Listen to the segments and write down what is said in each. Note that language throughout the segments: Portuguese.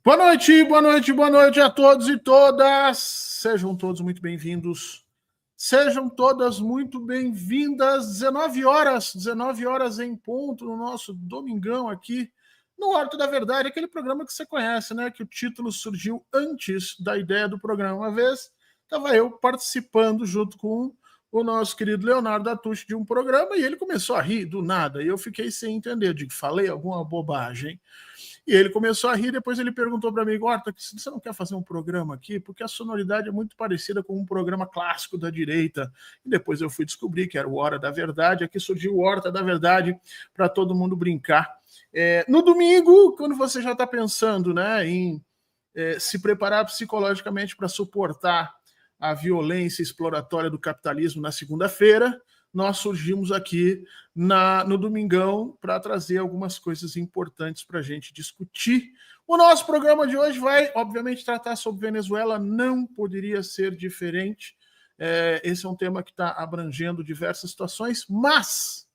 Boa noite, boa noite, boa noite a todos e todas. Sejam todos muito bem-vindos. Sejam todas muito bem-vindas. 19 horas em ponto no nosso domingão aqui no Horto da Verdade, aquele programa que você conhece, né? Que o título surgiu antes da ideia do programa. Uma vez estava eu participando junto com o nosso querido Leonardo Atush de um programa e ele começou a rir do nada. E eu fiquei sem entender. Eu digo, falei alguma bobagem. E ele começou a rir, depois ele perguntou para mim, Horta, você não quer fazer um programa aqui? Porque a sonoridade é muito parecida com um programa clássico da direita. E depois eu fui descobrir que era o Hora da Verdade, aqui surgiu o Horta da Verdade para todo mundo brincar. No domingo, quando você já está pensando, né, em se preparar psicologicamente para suportar a violência exploratória do capitalismo na segunda-feira, nós surgimos aqui no domingão para trazer algumas coisas importantes para a gente discutir. O nosso programa de hoje vai, obviamente, tratar sobre Venezuela, não poderia ser diferente. Esse é um tema que está abrangendo diversas situações, mas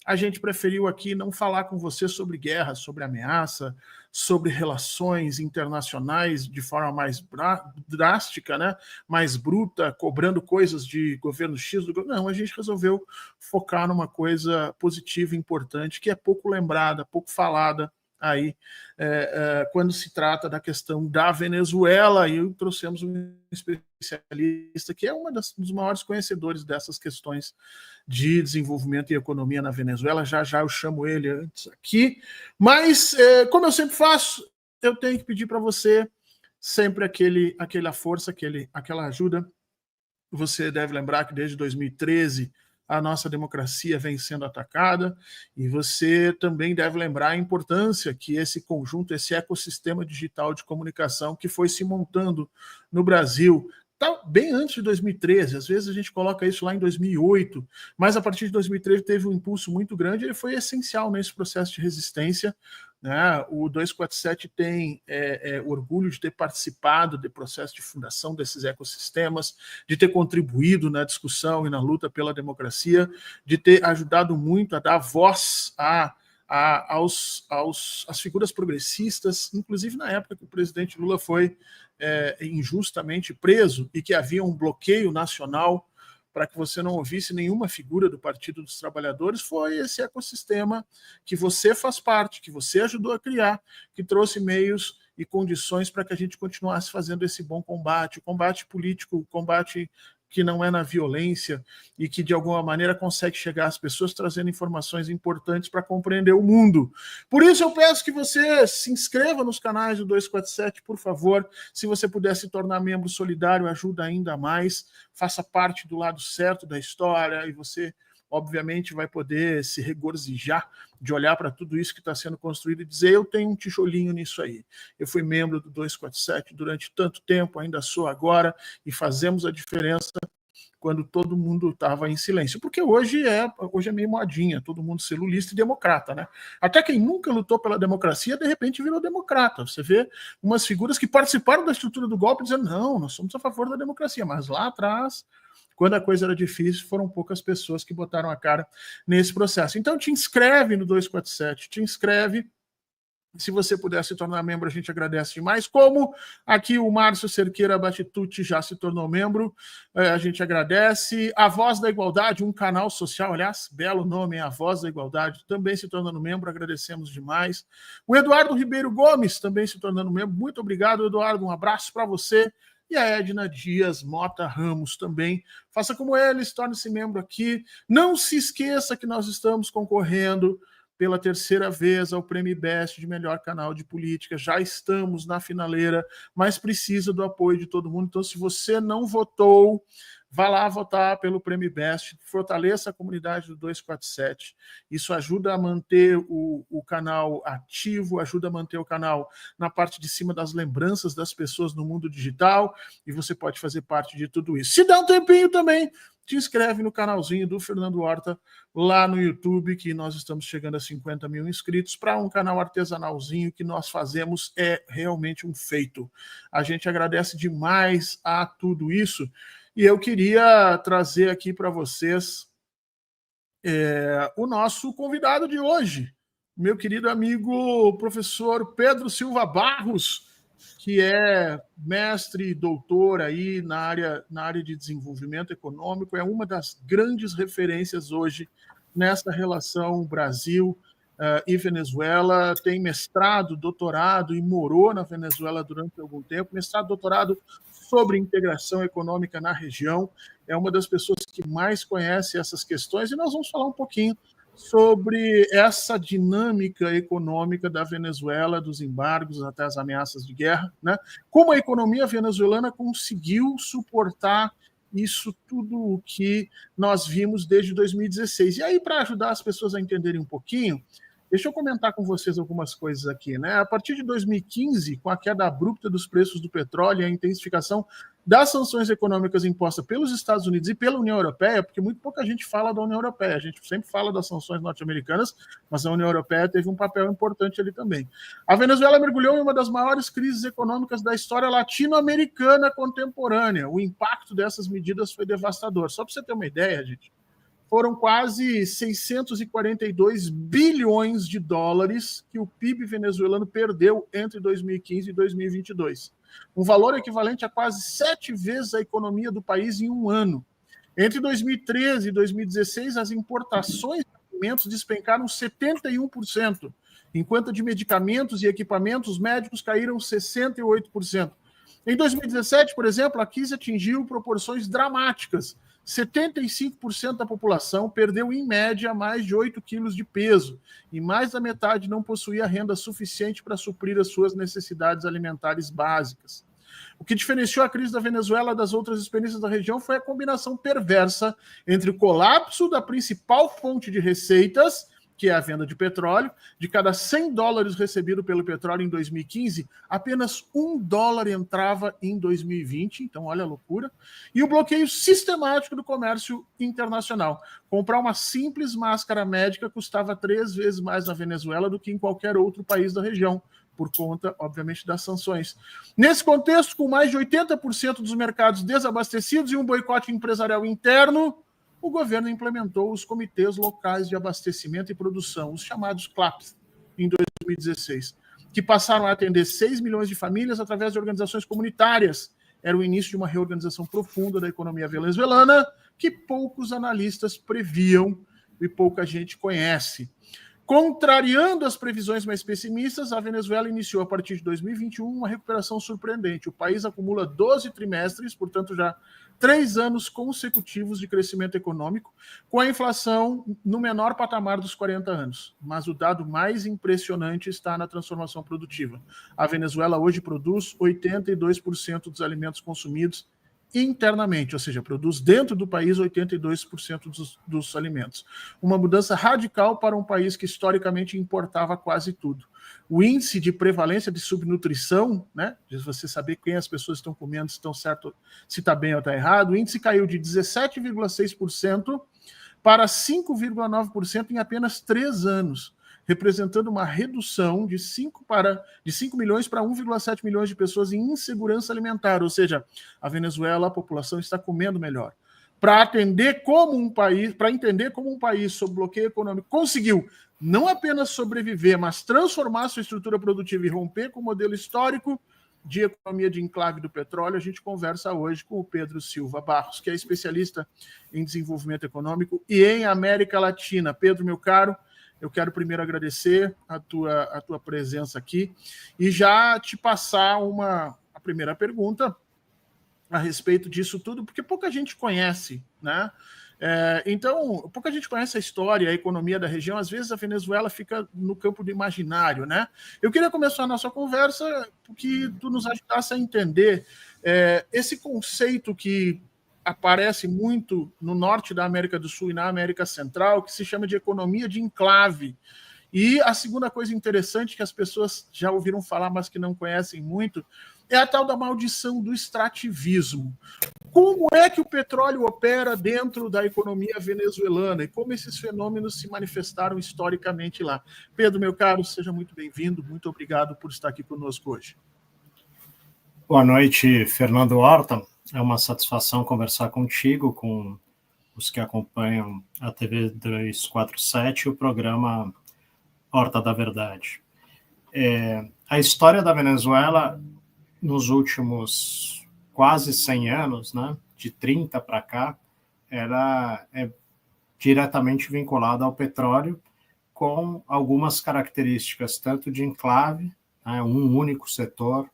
a gente preferiu aqui não falar com você sobre guerra, sobre ameaça, sobre relações internacionais de forma mais drástica, né? Mais bruta, cobrando coisas de governo X. Não, a gente resolveu focar numa coisa positiva e importante, que é pouco lembrada, pouco falada aí, quando se trata da questão da Venezuela, e trouxemos um especialista que é dos maiores conhecedores dessas questões de desenvolvimento e economia na Venezuela. Já já eu chamo ele antes aqui. Mas, como eu sempre faço, eu tenho que pedir para você sempre aquela força, aquela ajuda. Você deve lembrar que desde 2013 a nossa democracia vem sendo atacada, e você também deve lembrar a importância que esse conjunto, esse ecossistema digital de comunicação que foi se montando no Brasil, tá bem antes de 2013, às vezes a gente coloca isso lá em 2008, mas a partir de 2013 teve um impulso muito grande, ele foi essencial nesse processo de resistência, né? O 247 tem orgulho de ter participado do processo de fundação desses ecossistemas, de ter contribuído na discussão e na luta pela democracia, de ter ajudado muito a dar voz às figuras progressistas, inclusive na época que o presidente Lula foi injustamente preso e que havia um bloqueio nacional para que você não ouvisse nenhuma figura do Partido dos Trabalhadores. Foi esse ecossistema que você faz parte, que você ajudou a criar, que trouxe meios e condições para que a gente continuasse fazendo esse bom combate, o combate político, o combate que não é na violência e que de alguma maneira consegue chegar às pessoas trazendo informações importantes para compreender o mundo. Por isso eu peço que você se inscreva nos canais do 247, por favor. Se você puder se tornar membro solidário, ajuda ainda mais. Faça parte do lado certo da história e você, obviamente, vai poder se regozijar de olhar para tudo isso que está sendo construído e dizer, eu tenho um tijolinho nisso aí. Eu fui membro do 247 durante tanto tempo, ainda sou agora, e fazemos a diferença quando todo mundo estava em silêncio. Porque hoje é meio modinha, todo mundo ser lulista e democrata, né? Até quem nunca lutou pela democracia, de repente virou democrata. Você vê umas figuras que participaram da estrutura do golpe dizendo, não, nós somos a favor da democracia, mas lá atrás, quando a coisa era difícil, foram poucas pessoas que botaram a cara nesse processo. Então te inscreve no 247, te inscreve. Se você puder se tornar membro, a gente agradece demais. Como aqui o Márcio Cerqueira Batitucci já se tornou membro, a gente agradece. A Voz da Igualdade, um canal social, aliás, belo nome, A Voz da Igualdade, também se tornando membro, agradecemos demais. O Eduardo Ribeiro Gomes também se tornando membro. Muito obrigado, Eduardo, um abraço para você. E a Edna Dias Mota Ramos também. Faça como eles, torne-se membro aqui. Não se esqueça que nós estamos concorrendo pela terceira vez ao Prêmio Best de melhor canal de política. Já estamos na finaleira, mas precisa do apoio de todo mundo. Então, se você não votou, vá lá votar pelo Prêmio Best, fortaleça a comunidade do 247. Isso ajuda a manter o canal ativo, ajuda a manter o canal na parte de cima das lembranças das pessoas no mundo digital, e você pode fazer parte de tudo isso. Se dá um tempinho também, te inscreve no canalzinho do Fernando Horta lá no YouTube, que nós estamos chegando a 50 mil inscritos. Para um canal artesanalzinho que nós fazemos, é realmente um feito. A gente agradece demais a tudo isso. E eu queria trazer aqui para vocês o nosso convidado de hoje, meu querido amigo professor Pedro Silva Barros, que é mestre e doutor aí na área de desenvolvimento econômico, é uma das grandes referências hoje nessa relação Brasil e Venezuela, tem mestrado, doutorado e morou na Venezuela durante algum tempo, mestrado, doutorado sobre integração econômica na região, é uma das pessoas que mais conhece essas questões, e nós vamos falar um pouquinho sobre essa dinâmica econômica da Venezuela, dos embargos até as ameaças de guerra, né? Como a economia venezuelana conseguiu suportar isso tudo o que nós vimos desde 2016. E aí, para ajudar as pessoas a entenderem um pouquinho, deixa eu comentar com vocês algumas coisas aqui, né? A partir de 2015, com a queda abrupta dos preços do petróleo e a intensificação das sanções econômicas impostas pelos Estados Unidos e pela União Europeia, porque muito pouca gente fala da União Europeia, a gente sempre fala das sanções norte-americanas, mas a União Europeia teve um papel importante ali também. A Venezuela mergulhou em uma das maiores crises econômicas da história latino-americana contemporânea. O impacto dessas medidas foi devastador. Só para você ter uma ideia, gente, foram quase 642 bilhões de dólares que o PIB venezuelano perdeu entre 2015 e 2022. Um valor equivalente a quase 7 vezes a economia do país em um ano. Entre 2013 e 2016, as importações de alimentos despencaram 71%, enquanto de medicamentos e equipamentos médicos caíram 68%. Em 2017, por exemplo, a crise atingiu proporções dramáticas. 75% da população perdeu, em média, mais de 8 quilos de peso, e mais da metade não possuía renda suficiente para suprir as suas necessidades alimentares básicas. O que diferenciou a crise da Venezuela das outras experiências da região foi a combinação perversa entre o colapso da principal fonte de receitas, que é a venda de petróleo. De cada 100 dólares recebido pelo petróleo em 2015, apenas $1 entrava em 2020, então olha a loucura, e o bloqueio sistemático do comércio internacional. Comprar uma simples máscara médica custava 3 vezes mais na Venezuela do que em qualquer outro país da região, por conta, obviamente, das sanções. Nesse contexto, com mais de 80% dos mercados desabastecidos e um boicote empresarial interno, o governo implementou os comitês locais de abastecimento e produção, os chamados CLAPs, em 2016, que passaram a atender 6 milhões de famílias através de organizações comunitárias. Era o início de uma reorganização profunda da economia venezuelana que poucos analistas previam e pouca gente conhece. Contrariando as previsões mais pessimistas, a Venezuela iniciou, a partir de 2021, uma recuperação surpreendente. O país acumula 12 trimestres, portanto já 3 anos consecutivos de crescimento econômico, com a inflação no menor patamar dos 40 anos. Mas o dado mais impressionante está na transformação produtiva. A Venezuela hoje produz 82% dos alimentos consumidos internamente, ou seja, produz dentro do país 82% dos alimentos. Uma mudança radical para um país que historicamente importava quase tudo. O índice de prevalência de subnutrição, né, de você saber quem as pessoas estão comendo, se estão certo, se está bem ou está errado, o índice caiu de 17,6% para 5,9% em apenas 3 anos, representando uma redução de 5 milhões para 1,7 milhões de pessoas em insegurança alimentar, ou seja, a Venezuela, a população está comendo melhor. Para entender como um país sob bloqueio econômico conseguiu não apenas sobreviver, mas transformar sua estrutura produtiva e romper com o modelo histórico de economia de enclave do petróleo, a gente conversa hoje com o Pedro Silva Barros, que é especialista em desenvolvimento econômico e em América Latina. Pedro, meu caro, eu quero primeiro agradecer a tua presença aqui e já te passar a primeira pergunta a respeito disso tudo, porque pouca gente conhece, né? Então, pouca gente conhece a história, a economia da região. Às vezes a Venezuela fica no campo do imaginário, né? Eu queria começar a nossa conversa que tu nos ajudasse a entender esse conceito que aparece muito no norte da América do Sul e na América Central, que se chama de economia de enclave. E a segunda coisa interessante que as pessoas já ouviram falar, mas que não conhecem muito, é a tal da maldição do extrativismo. Como é que o petróleo opera dentro da economia venezuelana e como esses fenômenos se manifestaram historicamente lá? Pedro, meu caro, seja muito bem-vindo. Muito obrigado por estar aqui conosco hoje. Boa noite, Fernando Horta. É uma satisfação conversar contigo, com os que acompanham a TV 247 e o programa Horta da Verdade. A história da Venezuela nos últimos quase 100 anos, né, de 30 para cá, ela é diretamente vinculada ao petróleo, com algumas características, tanto de enclave, né, um único setor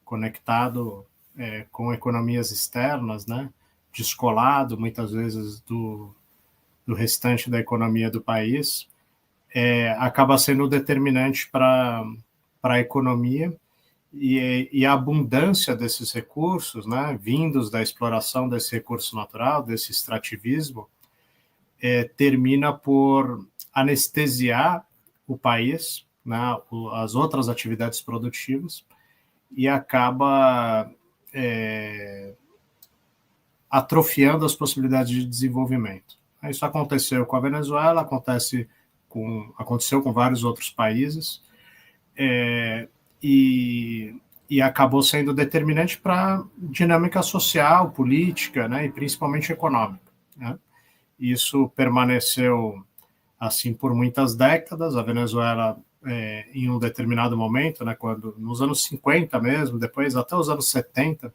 conectado com economias externas, né, descolado muitas vezes do restante da economia do país, acaba sendo determinante para a economia e a abundância desses recursos, né, vindos da exploração desse recurso natural, desse extrativismo, termina por anestesiar o país, né, as outras atividades produtivas, e acaba atrofiando as possibilidades de desenvolvimento. Isso aconteceu com a Venezuela, aconteceu com vários outros países, e acabou sendo determinante para a dinâmica social, política, né, e principalmente econômica, né? Isso permaneceu assim por muitas décadas. A Venezuela, em um determinado momento, né, nos anos 50 mesmo, depois até os anos 70,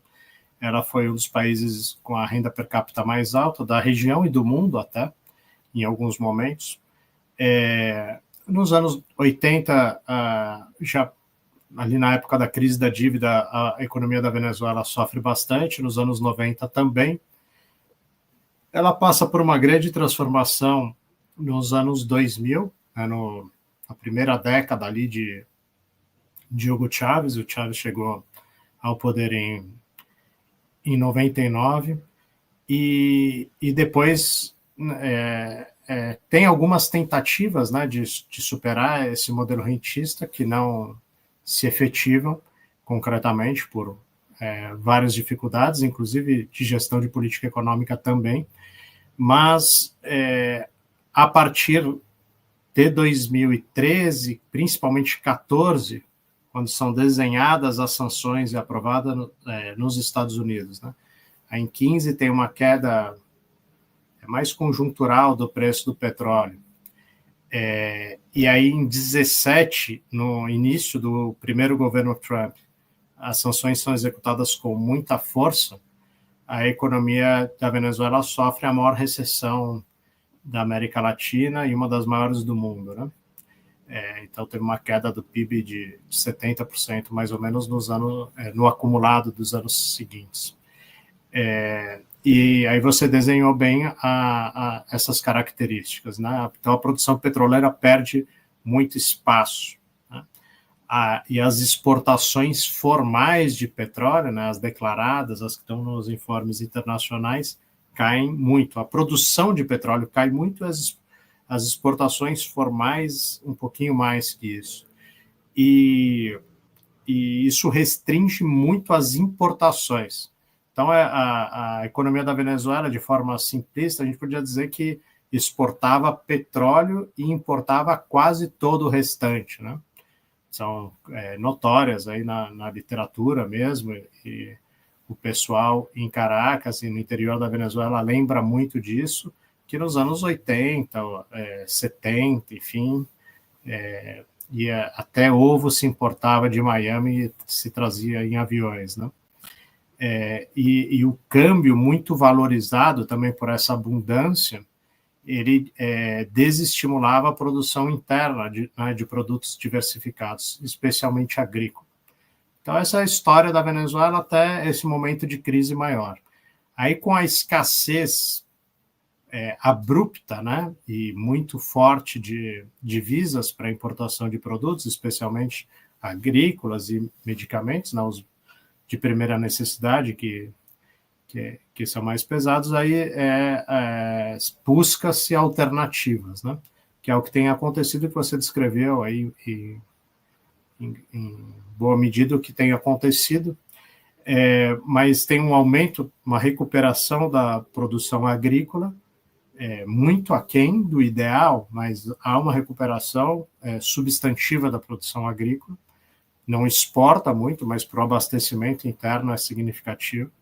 ela foi um dos países com a renda per capita mais alta da região e do mundo até, em alguns momentos. Nos anos 80, já ali na época da crise da dívida, a economia da Venezuela sofre bastante, nos anos 90 também. Ela passa por uma grande transformação nos anos 2000, né, na primeira década ali de Hugo Chávez. O Chávez chegou ao poder em 99, e depois tem algumas tentativas, né, de superar esse modelo rentista que não se efetivam concretamente por várias dificuldades, inclusive de gestão de política econômica também, mas a partir de 2013, principalmente 2014, quando são desenhadas as sanções e aprovadas nos Estados Unidos, né? Aí em 2015 tem uma queda mais conjuntural do preço do petróleo. E aí em 2017, no início do primeiro governo Trump, as sanções são executadas com muita força. A economia da Venezuela sofre a maior recessão da América Latina e uma das maiores do mundo, né? Então teve uma queda do PIB de 70% mais ou menos no acumulado dos anos seguintes. E aí você desenhou bem essas características, né? Então a produção petroleira perde muito espaço, né? E as exportações formais de petróleo, né, as declaradas, as que estão nos informes internacionais, caem muito. A produção de petróleo cai muito, as exportações formais um pouquinho mais que isso. E isso restringe muito as importações. Então, a economia da Venezuela, de forma simplista, a gente podia dizer que exportava petróleo e importava quase todo o restante, né? São notórias aí na literatura mesmo, e o pessoal em Caracas e no interior da Venezuela lembra muito disso, que nos anos 80, 70, enfim, e até ovo se importava de Miami e se trazia em aviões, né? E o câmbio muito valorizado também por essa abundância, ele desestimulava a produção interna de produtos diversificados, especialmente agrícola. Então, essa é a história da Venezuela até esse momento de crise maior. Aí, com a escassez abrupta, né, e muito forte de divisas para importação de produtos, especialmente agrícolas e medicamentos, né, os de primeira necessidade, que são mais pesados, aí busca-se alternativas, né, que é o que tem acontecido, que você descreveu aí em boa medida o que tem acontecido, mas tem um aumento, uma recuperação da produção agrícola, muito aquém do ideal, mas há uma recuperação substantiva da produção agrícola. Não exporta muito, mas para o abastecimento interno é significativo.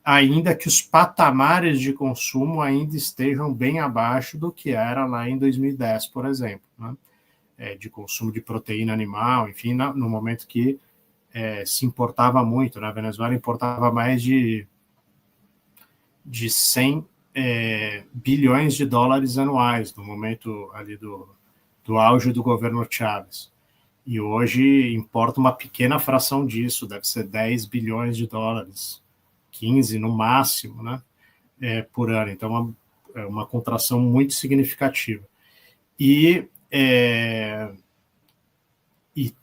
Ainda que os patamares de consumo ainda estejam bem abaixo do que era lá em 2010, por exemplo, né? De consumo de proteína animal, enfim, no momento que se importava muito, né? A Venezuela importava mais de 100 bilhões de dólares anuais no momento ali do auge do governo Chávez. E hoje importa uma pequena fração disso, deve ser 10 bilhões de dólares, 15 no máximo, né? Por ano. Então, é uma contração muito significativa.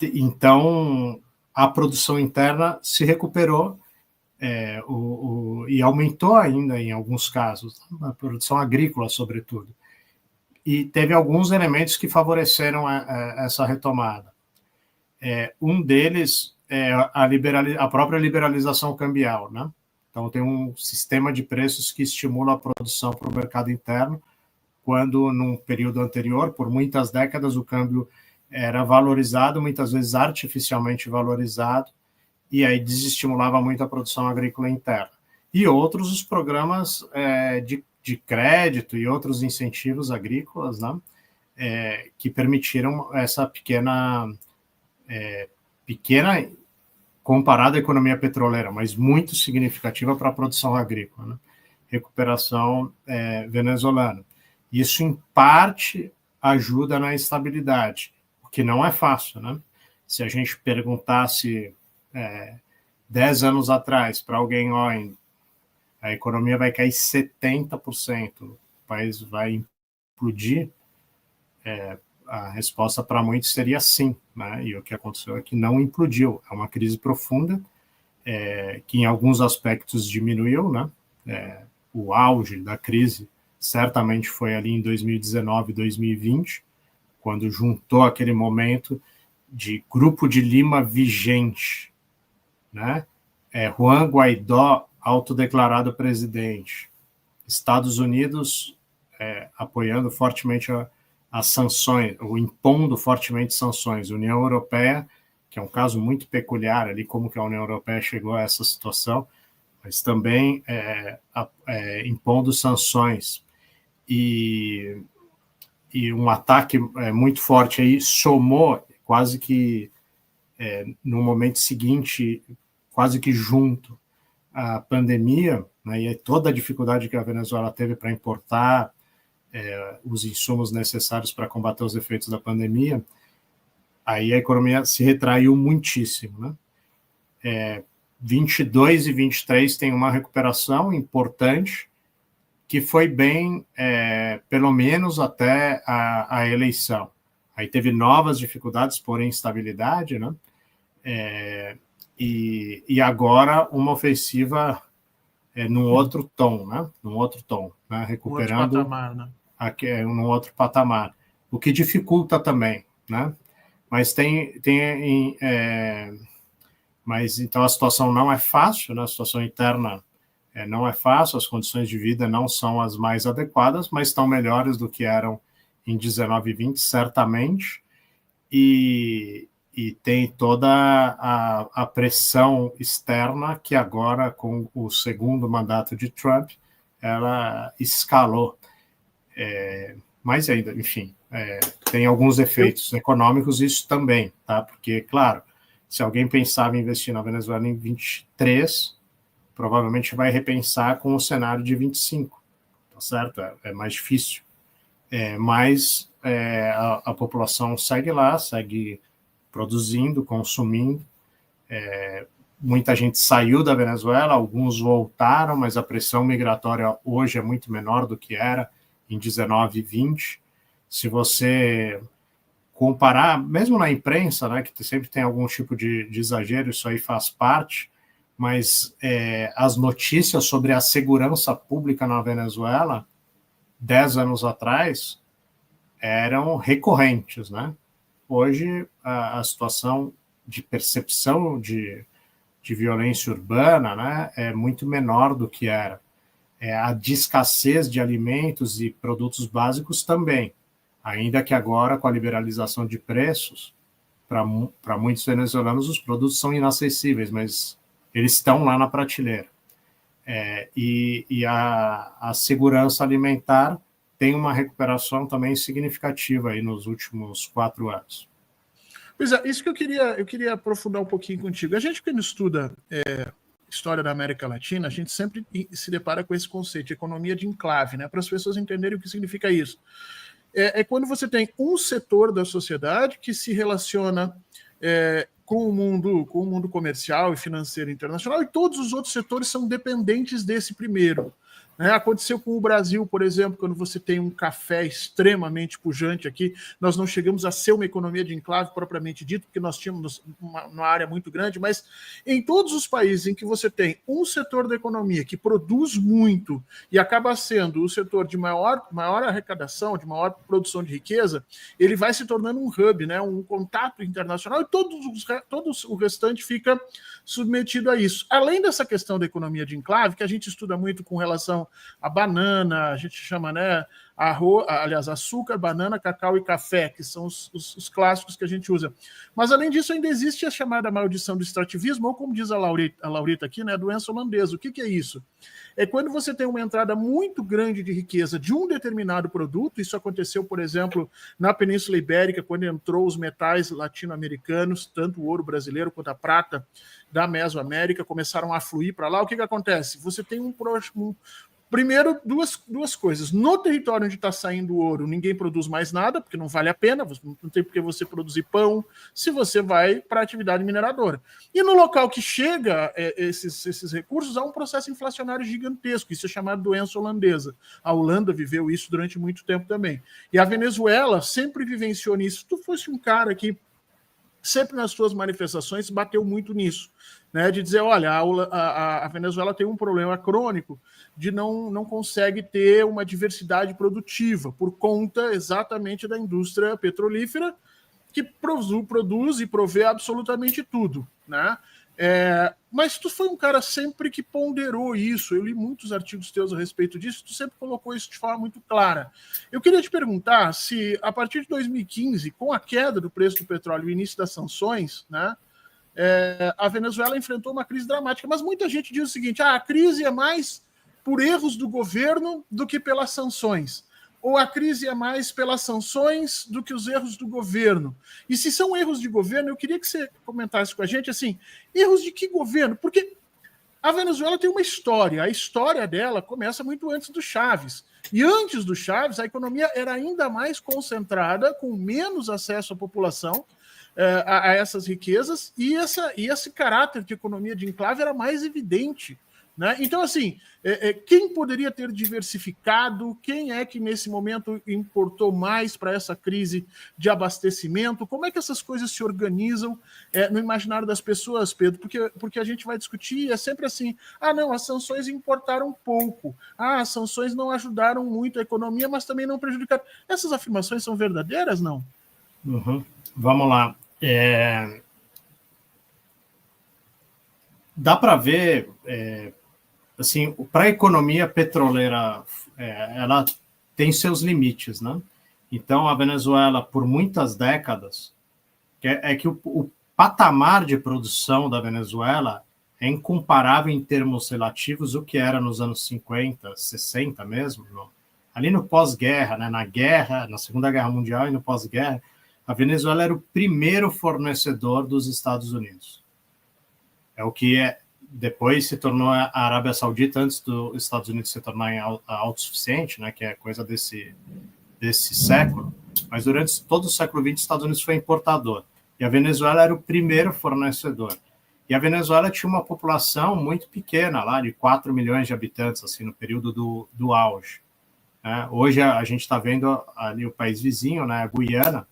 Então, a produção interna se recuperou e aumentou ainda em alguns casos, a produção agrícola, sobretudo. E teve alguns elementos que favoreceram essa retomada. Um deles é a própria liberalização cambial, né? Então, tem um sistema de preços que estimula a produção para o mercado interno, quando, num período anterior, por muitas décadas, o câmbio era valorizado, muitas vezes artificialmente valorizado, e aí desestimulava muito a produção agrícola interna. E outros, os programas de crédito e outros incentivos agrícolas, né, que permitiram essa pequena comparada à economia petroleira, mas muito significativa para a produção agrícola, né? Recuperação venezuelana. Isso, em parte, ajuda na estabilidade, o que não é fácil, né? Se a gente perguntasse 10 anos atrás para alguém, a economia vai cair 70%, o país vai implodir, a resposta para muitos seria sim, né? E o que aconteceu é que não implodiu. É uma crise profunda, que em alguns aspectos diminuiu, né? O auge da crise certamente foi ali em 2019, 2020, quando juntou aquele momento de Grupo de Lima vigente, né? Juan Guaidó autodeclarado presidente, Estados Unidos apoiando fortemente as sanções, ou impondo fortemente sanções, União Europeia, que é um caso muito peculiar ali, como que a União Europeia chegou a essa situação, mas também impondo sanções, e um ataque muito forte aí somou quase que no momento seguinte, quase que junto à pandemia, né, e toda a dificuldade que a Venezuela teve para importar os insumos necessários para combater os efeitos da pandemia, aí a economia se retraiu muitíssimo, né? 22 e 23 tem uma recuperação importante, que foi bem, pelo menos até a eleição. Aí teve novas dificuldades por instabilidade, né? E agora uma ofensiva num outro tom, né? Num outro tom, né? Recuperando outro patamar, né? Num outro patamar, o que dificulta também, né? Mas mas então a situação não é fácil, né? A situação interna não é fácil, as condições de vida não são as mais adequadas, mas estão melhores do que eram em 19 e 20, certamente, e tem toda a pressão externa que agora, com o segundo mandato de Trump, ela escalou. Mas ainda, enfim, tem alguns efeitos econômicos, isso também, tá? Porque, claro, se alguém pensava em investir na Venezuela em 23, provavelmente vai repensar com o cenário de 25, tá certo? É mais difícil. Mas a população segue lá, segue produzindo, consumindo. Muita gente saiu da Venezuela, alguns voltaram, mas a pressão migratória hoje é muito menor do que era em 19 e 20. Se você comparar, mesmo na imprensa, né, que sempre tem algum tipo de exagero, isso aí faz parte, mas as notícias sobre a segurança pública na Venezuela, 10 anos atrás, eram recorrentes, né? Hoje, a situação de percepção de violência urbana, né, é muito menor do que era. A de escassez de alimentos e produtos básicos também, ainda que agora, com a liberalização de preços, para muitos venezuelanos os produtos são inacessíveis, mas eles estão lá na prateleira. E a segurança alimentar tem uma recuperação também significativa aí nos últimos 4 anos. Pois é, isso que eu queria aprofundar um pouquinho contigo. A gente, quando estuda história da América Latina, a gente sempre se depara com esse conceito de economia de enclave, né? Para as pessoas entenderem o que significa isso. É quando você tem um setor da sociedade que se relaciona com o mundo comercial e financeiro internacional, e todos os outros setores são dependentes desse primeiro. Aconteceu com o Brasil, por exemplo, quando você tem um café extremamente pujante aqui, nós não chegamos a ser uma economia de enclave propriamente dito, porque nós tínhamos uma área muito grande, mas em todos os países em que você tem um setor da economia que produz muito e acaba sendo o setor de maior arrecadação, de maior produção de riqueza, ele vai se tornando um hub, né, um contato internacional, e todo o restante fica submetido a isso. Além dessa questão da economia de enclave, que a gente estuda muito com relação a banana, a gente chama, né, açúcar, banana, cacau e café, que são os clássicos que a gente usa. Mas, além disso, ainda existe a chamada maldição do extrativismo, ou como diz a Laurita aqui, né, a doença holandesa. O que é isso? É quando você tem uma entrada muito grande de riqueza de um determinado produto. Isso aconteceu, por exemplo, na Península Ibérica, quando entrou os metais latino-americanos, tanto o ouro brasileiro quanto a prata da Mesoamérica, começaram a fluir para lá. O que acontece? Você tem primeiro, duas coisas. No território onde está saindo o ouro, ninguém produz mais nada, porque não vale a pena, não tem por que você produzir pão se você vai para a atividade mineradora. E no local que chega esses recursos, há um processo inflacionário gigantesco, isso é chamado doença holandesa. A Holanda viveu isso durante muito tempo também. E a Venezuela sempre vivenciou nisso. Se tu fosse um cara que sempre nas suas manifestações bateu muito nisso, né, de dizer, olha, a Venezuela tem um problema crônico de não consegue ter uma diversidade produtiva por conta exatamente da indústria petrolífera que produz e provê absolutamente tudo, né? Mas tu foi um cara sempre que ponderou isso. Eu li muitos artigos teus a respeito disso, tu sempre colocou isso de forma muito clara. Eu queria te perguntar se, a partir de 2015, com a queda do preço do petróleo e o início das sanções, né, a Venezuela enfrentou uma crise dramática, mas muita gente diz o seguinte, a crise é mais por erros do governo do que pelas sanções. Ou a crise é mais pelas sanções do que os erros do governo? E se são erros de governo, eu queria que você comentasse com a gente, assim, erros de que governo? Porque a Venezuela tem uma história, a história dela começa muito antes do Chávez. E antes do Chávez, a economia era ainda mais concentrada, com menos acesso à população, a essas riquezas, e esse caráter de economia de enclave era mais evidente. Né? Então, assim, quem poderia ter diversificado? Quem é que nesse momento importou mais para essa crise de abastecimento? Como é que essas coisas se organizam no imaginário das pessoas, Pedro? Porque a gente vai discutir, é sempre assim, não, as sanções importaram pouco, as sanções não ajudaram muito a economia, mas também não prejudicaram. Essas afirmações são verdadeiras, não? Uhum. Vamos lá. Dá para ver... assim, para a economia petroleira, ela tem seus limites, né? Então, a Venezuela, por muitas décadas, que o patamar de produção da Venezuela é incomparável em termos relativos o que era nos anos 50, 60 mesmo, não? Ali no pós-guerra, né? Na Segunda Guerra Mundial e no pós-guerra, a Venezuela era o primeiro fornecedor dos Estados Unidos. É o que depois se tornou a Arábia Saudita, antes dos Estados Unidos se tornarem autossuficiente, né, que é coisa desse século, mas durante todo o século XX, os Estados Unidos foi importador, e a Venezuela era o primeiro fornecedor. E a Venezuela tinha uma população muito pequena, lá de 4 milhões de habitantes, assim, no período do auge. Né? Hoje a gente está vendo ali o país vizinho, né, a Guiana,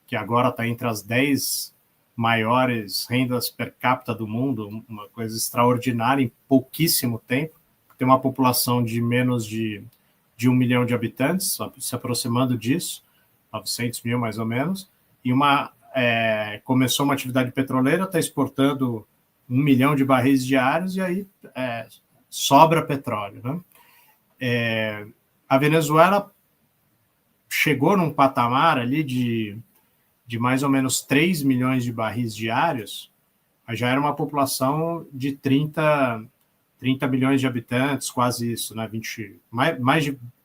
que agora está entre as 10 maiores rendas per capita do mundo, uma coisa extraordinária em pouquíssimo tempo, tem uma população de menos de 1 milhão de habitantes, se aproximando disso, 900 mil mais ou menos, e começou uma atividade petroleira, está exportando 1 milhão de barris diários, e aí sobra petróleo. Né? A Venezuela chegou num patamar ali de mais ou menos 3 milhões de barris diários, já era uma população de 30 milhões de habitantes, quase isso, né?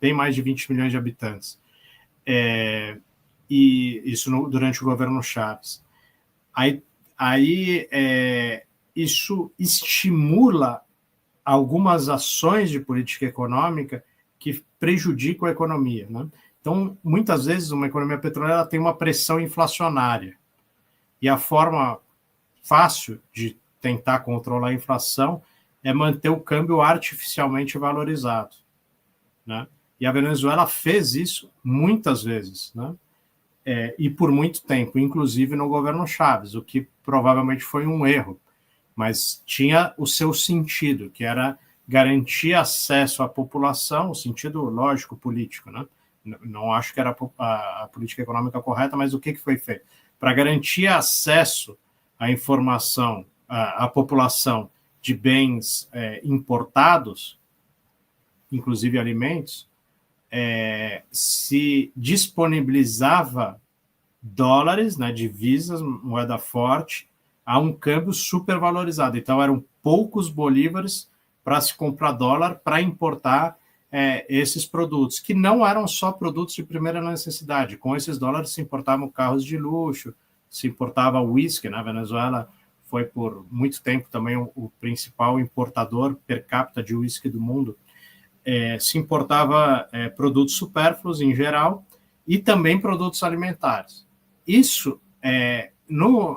Bem mais de 20 milhões de habitantes. E isso durante o governo Chávez. Isso estimula algumas ações de política econômica que prejudicam a economia, né? Então, muitas vezes, uma economia petroleira tem uma pressão inflacionária. E a forma fácil de tentar controlar a inflação é manter o câmbio artificialmente valorizado, né? E a Venezuela fez isso muitas vezes, né? E por muito tempo, inclusive no governo Chávez, o que provavelmente foi um erro, mas tinha o seu sentido, que era garantir acesso à população, o sentido lógico político, né? Não acho que era a política econômica correta, mas o que foi feito? Para garantir acesso à informação, à população de bens importados, inclusive alimentos, se disponibilizava dólares, né, divisas, moeda forte, a um câmbio supervalorizado. Então, eram poucos bolívares para se comprar dólar para importar esses produtos, que não eram só produtos de primeira necessidade. Com esses dólares se importavam carros de luxo, se importava uísque, né? A Venezuela foi por muito tempo também o principal importador per capita de uísque do mundo. Se importava produtos supérfluos em geral e também produtos alimentares. Isso,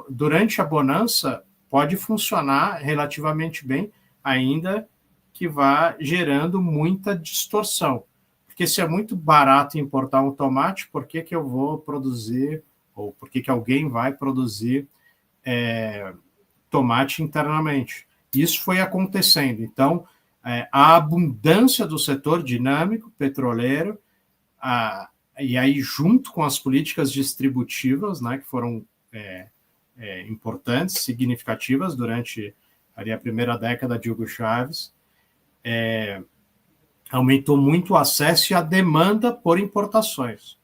durante a bonança, pode funcionar relativamente bem, ainda que vá gerando muita distorção. Porque se é muito barato importar um tomate, por que eu vou produzir, ou por que alguém vai produzir tomate internamente? Isso foi acontecendo. Então, a abundância do setor dinâmico petroleiro, e aí junto com as políticas distributivas, né, que foram importantes, significativas durante ali a primeira década de Hugo Chávez, aumentou muito o acesso e a demanda por importações.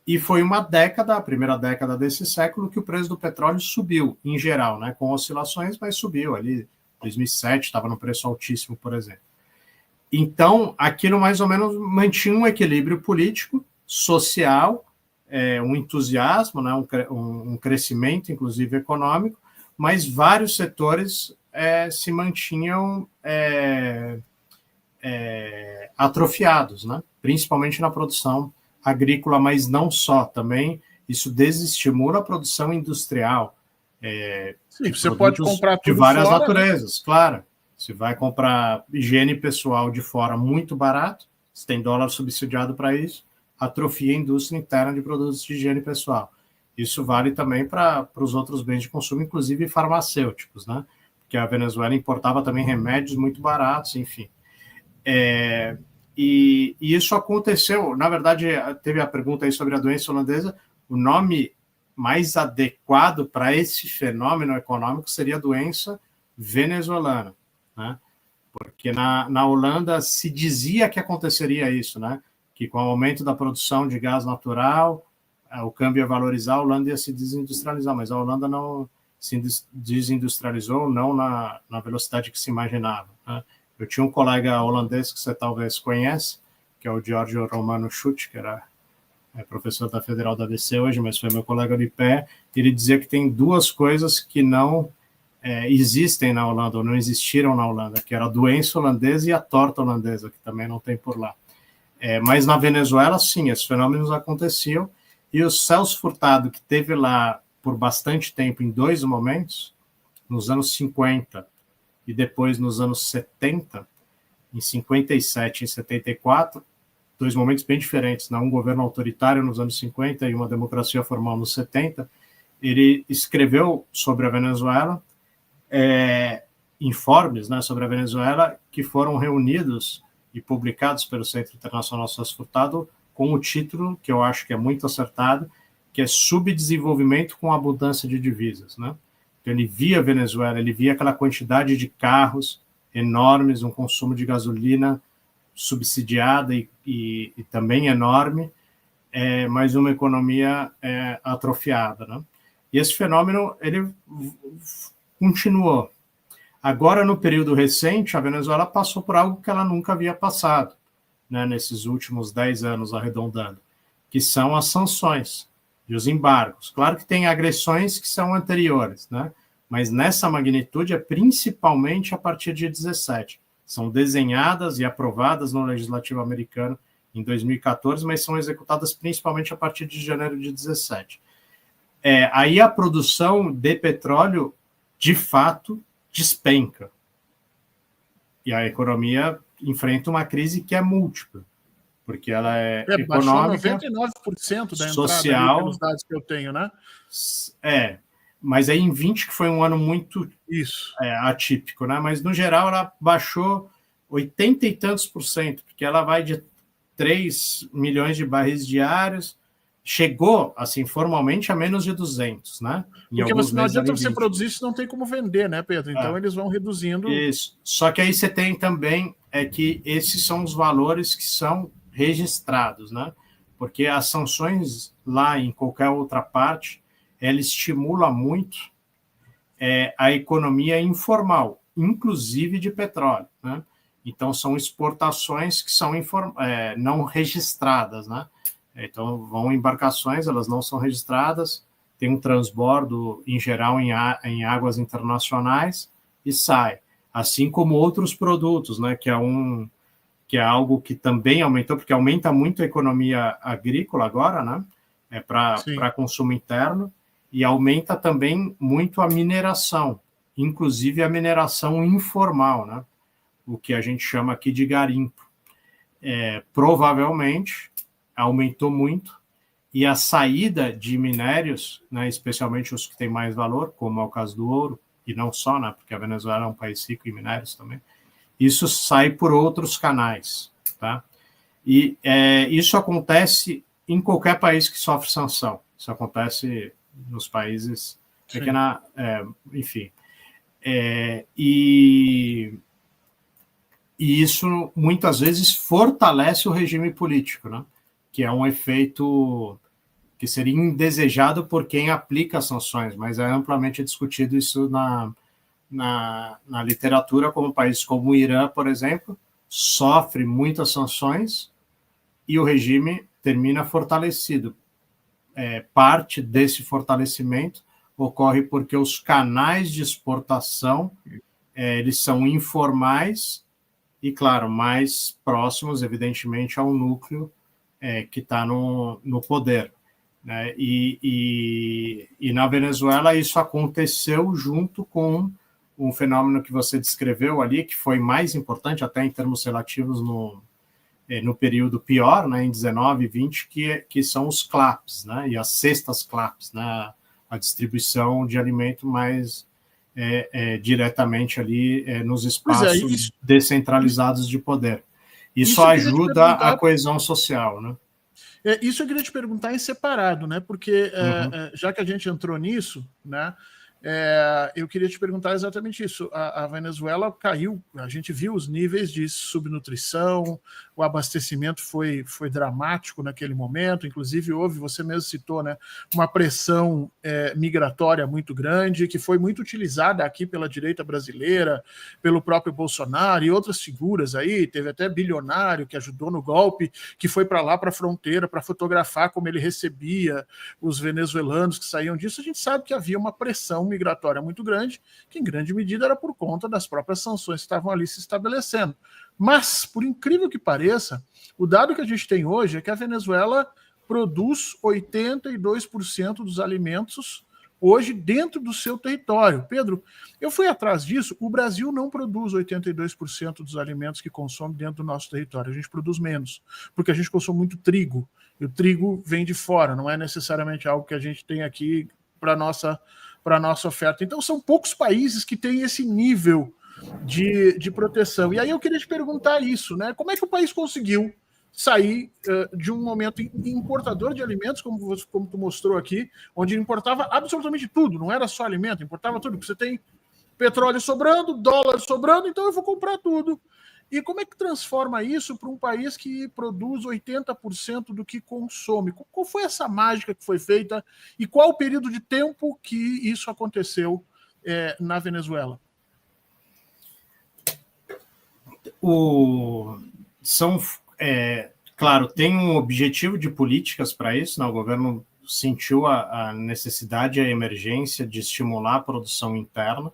E foi uma década, a primeira década desse século, que o preço do petróleo subiu, em geral, né, com oscilações, mas subiu ali. 2007 estava no preço altíssimo, por exemplo. Então, aquilo mais ou menos mantinha um equilíbrio político, social, um entusiasmo, né, um crescimento, inclusive econômico, mas vários setores se mantinham atrofiados, né, principalmente na produção agrícola, mas não só, também isso desestimula a produção industrial. Sim, você pode comprar tudo de várias fora, naturezas, né? Claro. Você vai comprar higiene pessoal de fora muito barato, você tem dólar subsidiado para isso, atrofia a indústria interna de produtos de higiene pessoal. Isso vale também para os outros bens de consumo, inclusive farmacêuticos, né? Porque a Venezuela importava também remédios muito baratos, enfim. E isso aconteceu, na verdade, teve a pergunta aí sobre a doença holandesa, o nome mais adequado para esse fenômeno econômico seria a doença venezuelana, né? Porque na Holanda se dizia que aconteceria isso, né? Que com o aumento da produção de gás natural, o câmbio ia valorizar, a Holanda ia se desindustrializar, mas a Holanda não se desindustrializou, não na velocidade que se imaginava, né? Eu tinha um colega holandês que você talvez conhece, que é o Giorgio Romano Schutt, que era professor da Federal da ABC hoje, mas foi meu colega de pé. Ele dizia que tem duas coisas que não existem na Holanda, ou não existiram na Holanda, que era a doença holandesa e a torta holandesa, que também não tem por lá. Mas na Venezuela, sim, esses fenômenos aconteciam, e o Celso Furtado, que teve lá por bastante tempo, em dois momentos, nos anos 50 e depois nos anos 70, em 57 e em 74, dois momentos bem diferentes, né? Um governo autoritário nos anos 50 e uma democracia formal nos 70, ele escreveu sobre a Venezuela, informes, né, sobre a Venezuela que foram reunidos e publicados pelo Centro Internacional Celso Furtado com o título, que eu acho que é muito acertado, que é Subdesenvolvimento com Abundância de Divisas, né? Então, ele via a Venezuela, ele via aquela quantidade de carros enormes, um consumo de gasolina subsidiada e também enorme, mas uma economia atrofiada, né? E esse fenômeno, ele continuou. Agora, no período recente, a Venezuela passou por algo que ela nunca havia passado, né, nesses últimos 10 anos, arredondando, que são as sanções e os embargos. Claro que tem agressões que são anteriores, né? Mas nessa magnitude é principalmente a partir de 17. São desenhadas e aprovadas no Legislativo americano em 2014, mas são executadas principalmente a partir de janeiro de 17. Aí a produção de petróleo, de fato, despenca. E a economia enfrenta uma crise que é múltipla, porque ela é econômica, baixou 99% da social, entrada ali, pelos dados que eu tenho, né? Mas aí em 20, que foi um ano muito Isso. Atípico, né? Mas no geral ela baixou 80 e tantos %, porque ela vai de 3 milhões de barris diários, chegou, assim, formalmente a menos de 200, né? Porque não adianta você produzir se não tem como vender, né, Pedro? Então eles vão reduzindo. Isso. Só que aí você tem também que esses são os valores que são registrados, né? Porque as sanções lá em qualquer outra parte, ela estimula muito a economia informal, inclusive de petróleo, né? Então são exportações que são não registradas, né? Então vão embarcações, elas não são registradas, tem um transbordo em geral em águas internacionais e sai, assim como outros produtos, né? Que é algo que também aumentou, porque aumenta muito a economia agrícola agora, né? Para consumo interno, e aumenta também muito a mineração, inclusive a mineração informal, né? O que a gente chama aqui de garimpo. Provavelmente aumentou muito, e a saída de minérios, né, especialmente os que têm mais valor, como é o caso do ouro, e não só, né, porque a Venezuela é um país rico em minérios também, isso sai por outros canais, tá? E isso acontece em qualquer país que sofre sanção. Isso acontece nos países enfim. E isso muitas vezes fortalece o regime político, né? Que é um efeito que seria indesejado por quem aplica as sanções, mas é amplamente discutido isso na literatura, como países como o Irã, por exemplo, sofre muitas sanções e o regime termina fortalecido. Parte desse fortalecimento ocorre porque os canais de exportação eles são informais e, claro, mais próximos, evidentemente, ao núcleo que está no poder. Né? E na Venezuela isso aconteceu junto com um fenômeno que você descreveu ali, que foi mais importante até em termos relativos no período pior, né, em 19 e 20, que são os CLAPs, né, e as cestas CLAPs, né, a distribuição de alimento mais diretamente ali nos espaços descentralizados de poder. Isso ajuda a coesão social, né? Isso eu queria te perguntar em separado, né? Porque já que a gente entrou nisso, né? Eu queria te perguntar exatamente isso. A Venezuela caiu, a gente viu os níveis de subnutrição, o abastecimento foi dramático naquele momento, inclusive houve, você mesmo citou, né, uma pressão migratória muito grande, que foi muito utilizada aqui pela direita brasileira, pelo próprio Bolsonaro e outras figuras aí, teve até bilionário que ajudou no golpe, que foi para lá, para a fronteira, para fotografar como ele recebia os venezuelanos que saíam disso. A gente sabe que havia uma pressão migratória muito grande, que em grande medida era por conta das próprias sanções que estavam ali se estabelecendo. Mas, por incrível que pareça, o dado que a gente tem hoje é que a Venezuela produz 82% dos alimentos hoje dentro do seu território. Pedro, eu fui atrás disso, o Brasil não produz 82% dos alimentos que consome dentro do nosso território, a gente produz menos, porque a gente consome muito trigo, e o trigo vem de fora, não é necessariamente algo que a gente tem aqui para a nossa oferta. Então, são poucos países que têm esse nível de proteção. E aí eu queria te perguntar isso, né? Como é que o país conseguiu sair de um momento importador de alimentos, como tu mostrou aqui, onde importava absolutamente tudo, não era só alimento, importava tudo, porque você tem petróleo sobrando, dólar sobrando, então eu vou comprar tudo. E como é que transforma isso para um país que produz 80% do que consome? Qual foi essa mágica que foi feita e qual o período de tempo que isso aconteceu na Venezuela? Claro, tem um objetivo de políticas para isso, né? O governo sentiu a necessidade, a emergência de estimular a produção interna,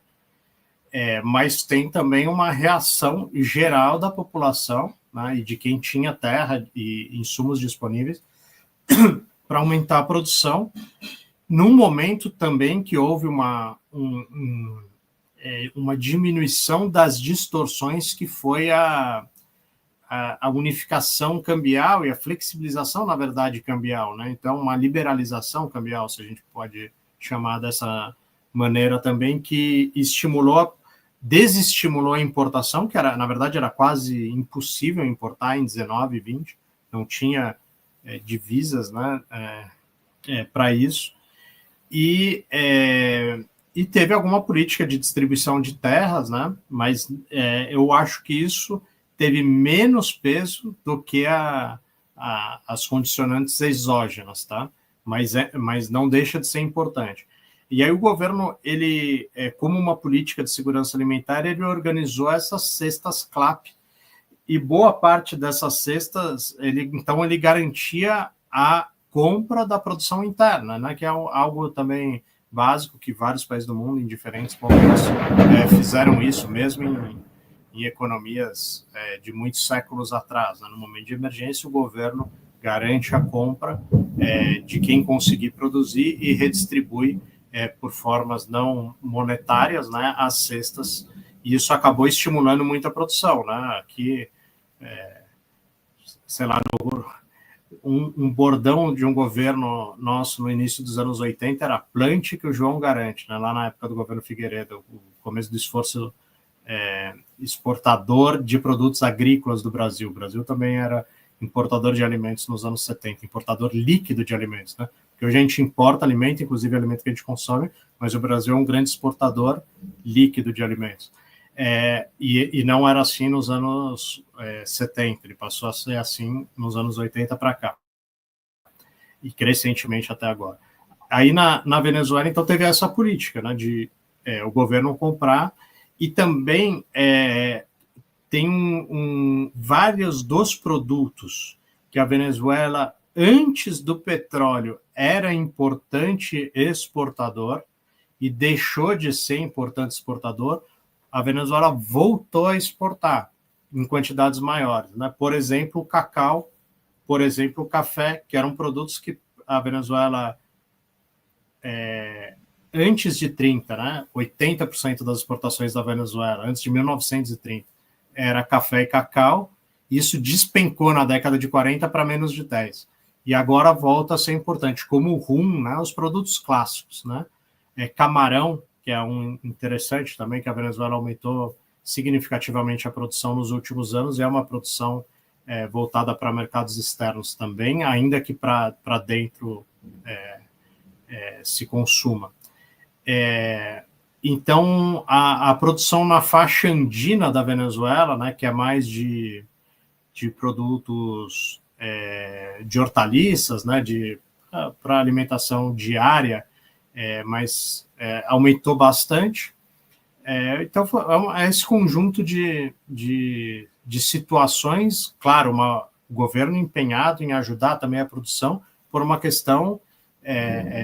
mas tem também uma reação geral da população, né, e de quem tinha terra e insumos disponíveis para aumentar a produção, num momento também que houve uma diminuição das distorções que foi a unificação cambial e a flexibilização, na verdade, cambial, né? Então, uma liberalização cambial, se a gente pode chamar dessa maneira também, que desestimulou a importação, que na verdade era quase impossível importar em 19 e 20, não tinha divisas, né, para isso, e teve alguma política de distribuição de terras, né, mas eu acho que isso teve menos peso do que as condicionantes exógenas, tá? Mas não deixa de ser importante. E aí o governo, ele, como uma política de segurança alimentar, ele organizou essas cestas CLAP, e boa parte dessas cestas, então ele garantia a compra da produção interna, né, que é algo também básico, que vários países do mundo, em diferentes momentos, fizeram isso mesmo em economias de muitos séculos atrás, né? No momento de emergência, o governo garante a compra de quem conseguir produzir e redistribui por formas não monetárias, né, as cestas, e isso acabou estimulando muito a produção, né? Aqui, sei lá, um bordão de um governo nosso no início dos anos 80 era plante que o João garante, né? Lá na época do governo Figueiredo, o começo do esforço exportador de produtos agrícolas do Brasil. O Brasil também era importador de alimentos nos anos 70, importador líquido de alimentos, né? Porque hoje a gente importa alimento, inclusive alimento que a gente consome, mas o Brasil é um grande exportador líquido de alimentos. E não era assim nos anos 70, ele passou a ser assim nos anos 80 para cá, e crescentemente até agora. Aí na Venezuela, então, teve essa política, né, de o governo comprar, e também tem vários dos produtos que a Venezuela, antes do petróleo, era importante exportador e deixou de ser importante exportador, a Venezuela voltou a exportar em quantidades maiores, né? Por exemplo, o cacau, por exemplo, o café, que eram produtos que a Venezuela, antes de 30, né, 80% das exportações da Venezuela, antes de 1930, era café e cacau. Isso despencou na década de 40 para menos de 10. E agora volta a ser importante, como o rum, né, os produtos clássicos, né? Camarão, que é um interessante também, que a Venezuela aumentou significativamente a produção nos últimos anos, é uma produção voltada para mercados externos também, ainda que para dentro se consuma. Então, a produção na faixa andina da Venezuela, né, que é mais de produtos de hortaliças, né, para alimentação diária, mas aumentou bastante. Então, é esse conjunto de situações, claro, o governo empenhado em ajudar também a produção por uma questão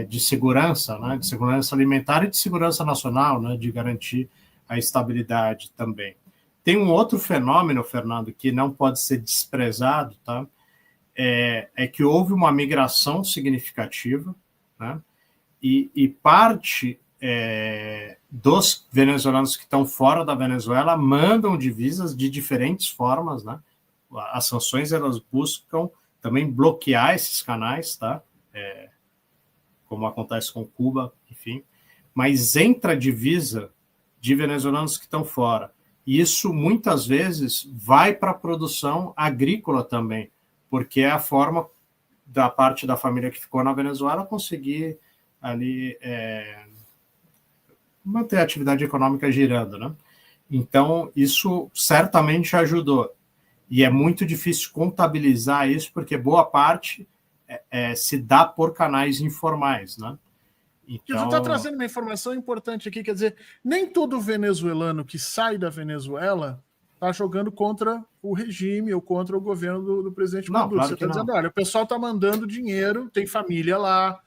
de segurança, né, de segurança alimentar e de segurança nacional, né, de garantir a estabilidade também. Tem um outro fenômeno, Fernando, que não pode ser desprezado, tá? É que houve uma migração significativa, né? E parte dos venezuelanos que estão fora da Venezuela mandam divisas de diferentes formas, né? As sanções, elas buscam também bloquear esses canais, tá? Como acontece com Cuba, enfim. Mas entra divisa de venezuelanos que estão fora. E isso, muitas vezes, vai para a produção agrícola também, porque é a forma da parte da família que ficou na Venezuela conseguir ali manter a atividade econômica girando, né? Então, isso certamente ajudou. E é muito difícil contabilizar isso, porque boa parte se dá por canais informais, né? Então, você está trazendo uma informação importante aqui, quer dizer, nem todo venezuelano que sai da Venezuela está jogando contra o regime ou contra o governo do presidente Maduro. Claro, você está dizendo, olha, o pessoal está mandando dinheiro, tem família lá,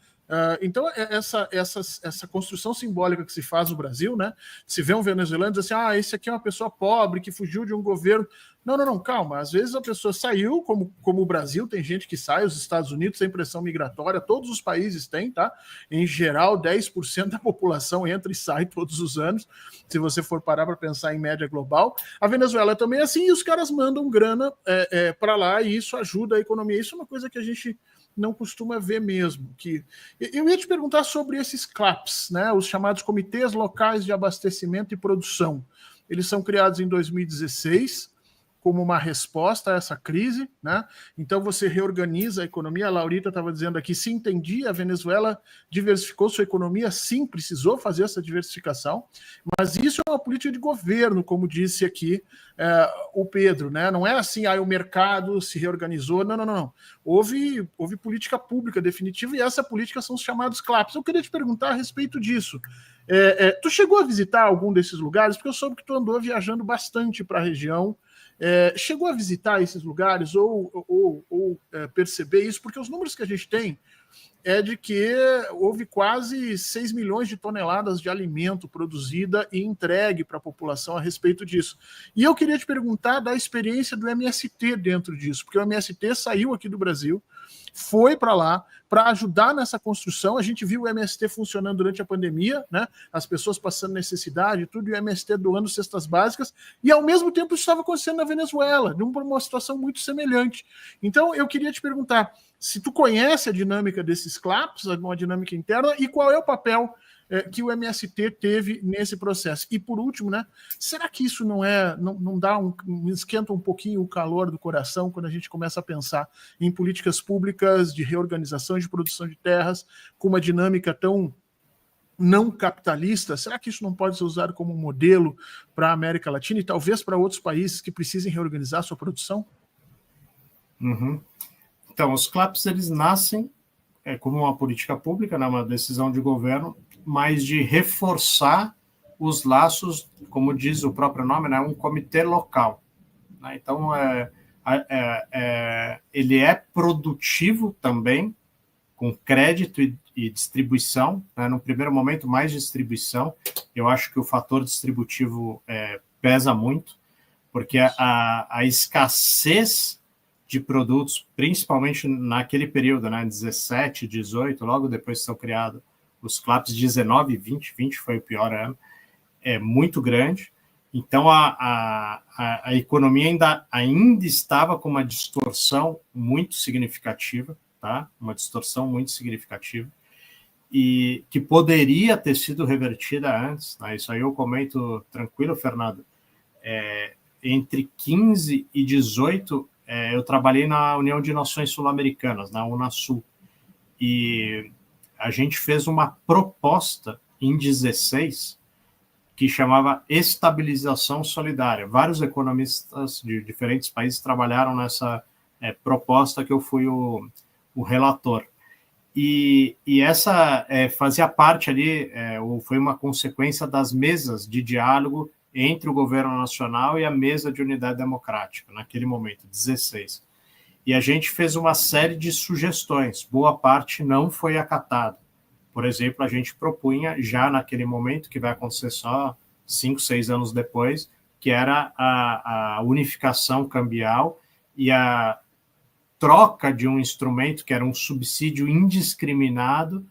Então, essa construção simbólica que se faz no Brasil, né? Se vê um venezuelano e diz assim, esse aqui é uma pessoa pobre que fugiu de um governo. Não, calma. Às vezes a pessoa saiu, como o Brasil, tem gente que sai, os Estados Unidos têm pressão migratória, todos os países têm, tá? Em geral, 10% da população entra e sai todos os anos, se você for parar para pensar em média global. A Venezuela também é assim, e os caras mandam grana para lá, e isso ajuda a economia. Isso é uma coisa que a gente não costuma ver mesmo. Eu ia te perguntar sobre esses CLAPs, né, os chamados Comitês Locais de Abastecimento e Produção. Eles são criados em 2016 como uma resposta a essa crise, né? Então você reorganiza a economia. A Laurita estava dizendo aqui, se entendia, a Venezuela diversificou sua economia, sim, precisou fazer essa diversificação, mas isso é uma política de governo, como disse aqui o Pedro, né? Não é assim, o mercado se reorganizou, não. Houve política pública definitiva, e essa política são os chamados CLAPs. Eu queria te perguntar a respeito disso. Tu chegou a visitar algum desses lugares? Porque eu soube que tu andou viajando bastante para a região. Chegou a visitar esses lugares ou perceber isso? Porque os números que a gente tem é de que houve quase 6 milhões de toneladas de alimento produzida e entregue para a população a respeito disso. E eu queria te perguntar da experiência do MST dentro disso, porque o MST saiu aqui do Brasil, foi para lá para ajudar nessa construção. A gente viu o MST funcionando durante a pandemia, né? As pessoas passando necessidade, tudo, e o MST doando cestas básicas, e ao mesmo tempo isso estava acontecendo na Venezuela, numa situação muito semelhante. Então eu queria te perguntar se tu conhece a dinâmica desses CLAPs, uma dinâmica interna, e qual é o papel que o MST teve nesse processo. E por último, né, será que isso não dá esquenta um pouquinho o calor do coração quando a gente começa a pensar em políticas públicas de reorganização e de produção de terras com uma dinâmica tão não capitalista? Será que isso não pode ser usado como um modelo para a América Latina e talvez para outros países que precisem reorganizar sua produção? Uhum. Então, os CLAPs, eles nascem como uma política pública, né, uma decisão de governo, mas de reforçar os laços, como diz o próprio nome, né, um comitê local. Né? Então, ele é produtivo também, com crédito e distribuição, né? No primeiro momento, mais distribuição. Eu acho que o fator distributivo pesa muito, porque a escassez de produtos, principalmente naquele período, né, 17, 18, logo depois que são criados os CLAPs, 19, 20 foi o pior ano, é muito grande. Então, a economia ainda estava com uma distorção muito significativa, tá? Uma distorção muito significativa, e que poderia ter sido revertida antes. Né? Isso aí eu comento tranquilo, Fernando. Entre 15 e 18, eu trabalhei na União de Nações Sul-Americanas, na Unasul, e a gente fez uma proposta em 16 que chamava estabilização solidária. Vários economistas de diferentes países trabalharam nessa proposta, que eu fui o relator. E essa fazia parte ali, ou foi uma consequência das mesas de diálogo entre o governo nacional e a mesa de unidade democrática, naquele momento, 16. E a gente fez uma série de sugestões, boa parte não foi acatada. Por exemplo, a gente propunha, já naquele momento, que vai acontecer só 5, 6 anos depois, que era a unificação cambial e a troca de um instrumento que era um subsídio indiscriminado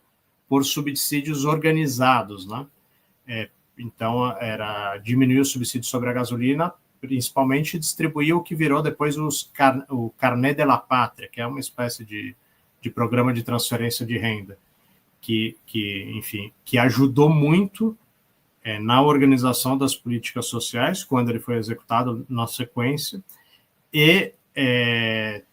por subsídios organizados, né? Então, era diminuir o subsídio sobre a gasolina, principalmente distribuir o que virou depois o Carnet de la Pátria, que é uma espécie de programa de transferência de renda, enfim, que ajudou muito na organização das políticas sociais, quando ele foi executado na sequência, e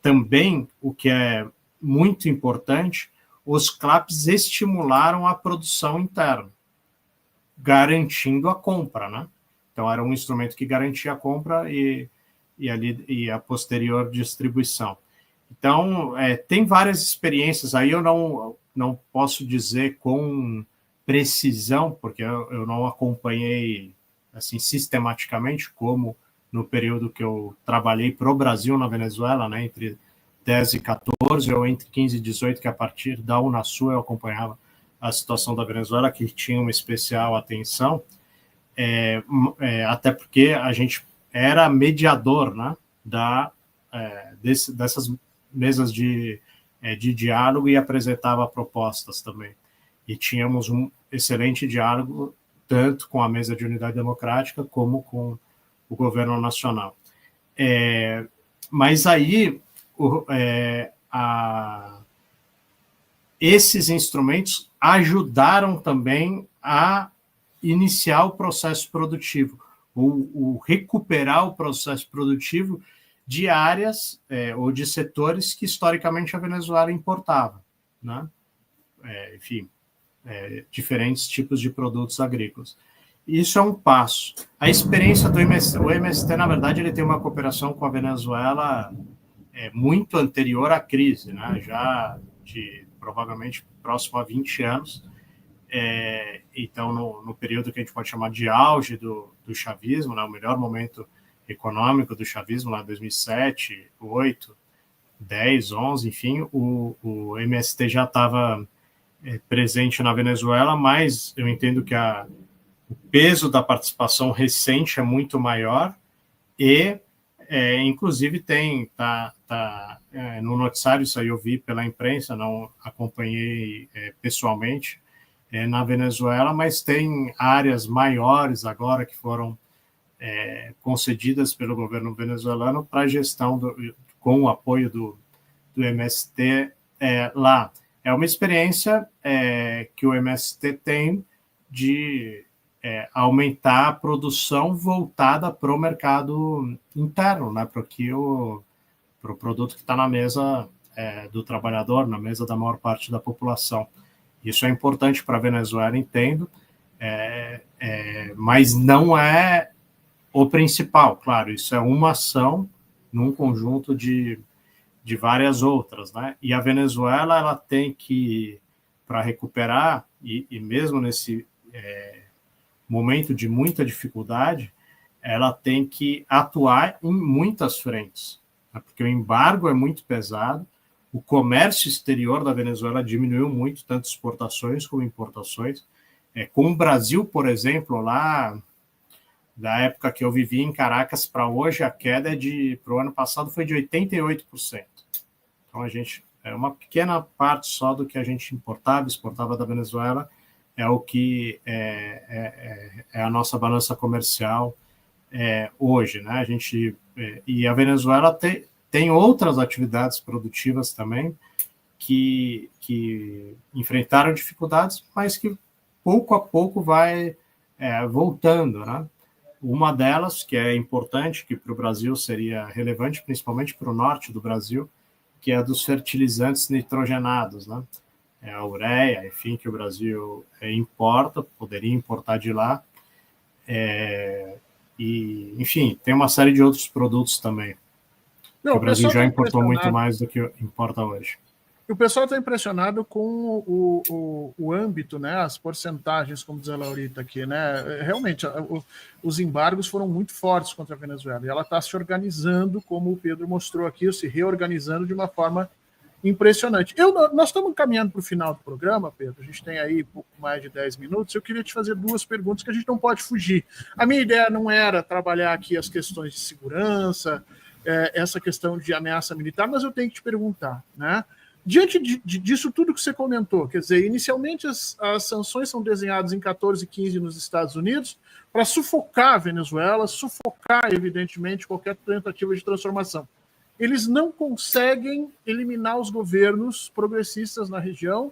também, o que é muito importante, os CLAPs estimularam a produção interna, garantindo a compra, né? Então, era um instrumento que garantia a compra e a posterior distribuição. Então, tem várias experiências aí, eu não posso dizer com precisão, porque eu não acompanhei assim sistematicamente, como no período que eu trabalhei para o Brasil na Venezuela, né, entre 10 e 14, ou entre 15 e 18, que a partir da Unasul eu acompanhava a situação da Venezuela, que tinha uma especial atenção, até porque a gente era mediador, né, dessas mesas de diálogo e apresentava propostas também. E tínhamos um excelente diálogo, tanto com a Mesa de Unidade Democrática como com o governo nacional. Mas aí, esses instrumentos ajudaram também a iniciar o processo produtivo, ou recuperar o processo produtivo de áreas ou de setores que historicamente a Venezuela importava, né? Enfim, diferentes tipos de produtos agrícolas. Isso é um passo. A experiência do MST, o MST, na verdade, ele tem uma cooperação com a Venezuela muito anterior à crise, né? Já de provavelmente próximo a 20 anos. Então, no período que a gente pode chamar de auge do chavismo, né? O melhor momento econômico do chavismo, lá em 2007, 2008, 10, 11, enfim, o MST já estava presente na Venezuela, mas eu entendo que o peso da participação recente é muito maior e, inclusive, no noticiário, isso aí eu vi pela imprensa, não acompanhei pessoalmente na Venezuela, mas tem áreas maiores agora que foram concedidas pelo governo venezuelano para a gestão, com o apoio do MST lá. É uma experiência que o MST tem de aumentar a produção voltada para o mercado interno, né, para o produto que está na mesa do trabalhador, na mesa da maior parte da população. Isso é importante para a Venezuela, entendo, mas não é o principal. Claro, isso é uma ação num conjunto de várias outras, né? E a Venezuela, ela tem que, para recuperar, e mesmo nesse momento de muita dificuldade, ela tem que atuar em muitas frentes, né? Porque o embargo é muito pesado, o comércio exterior da Venezuela diminuiu muito, tanto exportações como importações. Com o Brasil, por exemplo, lá da época que eu vivi em Caracas para hoje, a queda para o ano passado foi de 88%. Então, uma pequena parte só do que a gente exportava da Venezuela, é o que é a nossa balança comercial hoje, né? E a Venezuela tem outras atividades produtivas também que enfrentaram dificuldades, mas que pouco a pouco vai voltando, né? Uma delas, que é importante, que para o Brasil seria relevante, principalmente para o norte do Brasil, que é a dos fertilizantes nitrogenados, né? A ureia, enfim, que o Brasil importa, poderia importar de lá. E, enfim, tem uma série de outros produtos também. Não, que o Brasil já importou muito mais do que importa hoje. O pessoal está impressionado com o âmbito, né, as porcentagens, como diz a Laurita aqui, né? Realmente, os embargos foram muito fortes contra a Venezuela, e ela está se organizando, como o Pedro mostrou aqui, se reorganizando de uma forma impressionante. Nós estamos caminhando para o final do programa, Pedro, a gente tem aí pouco mais de 10 minutos, eu queria te fazer duas perguntas que a gente não pode fugir. A minha ideia não era trabalhar aqui as questões de segurança, essa questão de ameaça militar, mas eu tenho que te perguntar, né? Diante disso tudo que você comentou, quer dizer, inicialmente as sanções são desenhadas em 14 e 15 nos Estados Unidos para sufocar a Venezuela, sufocar, evidentemente, qualquer tentativa de transformação. Eles não conseguem eliminar os governos progressistas na região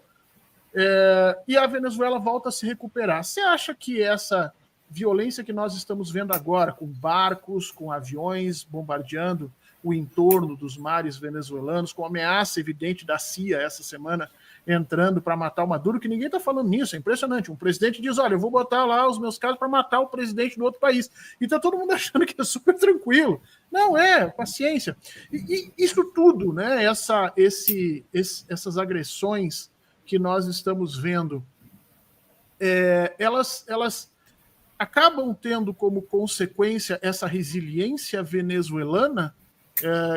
e a Venezuela volta a se recuperar. Você acha que essa violência que nós estamos vendo agora, com barcos, com aviões bombardeando o entorno dos mares venezuelanos, com ameaça evidente da CIA essa semana entrando para matar o Maduro, que ninguém está falando nisso, é impressionante. Um presidente diz, olha, eu vou botar lá os meus caras para matar o presidente do outro país. E está todo mundo achando que é super tranquilo. Não, paciência. E isso tudo, né, essas agressões que nós estamos vendo, elas acabam tendo como consequência essa resiliência venezuelana,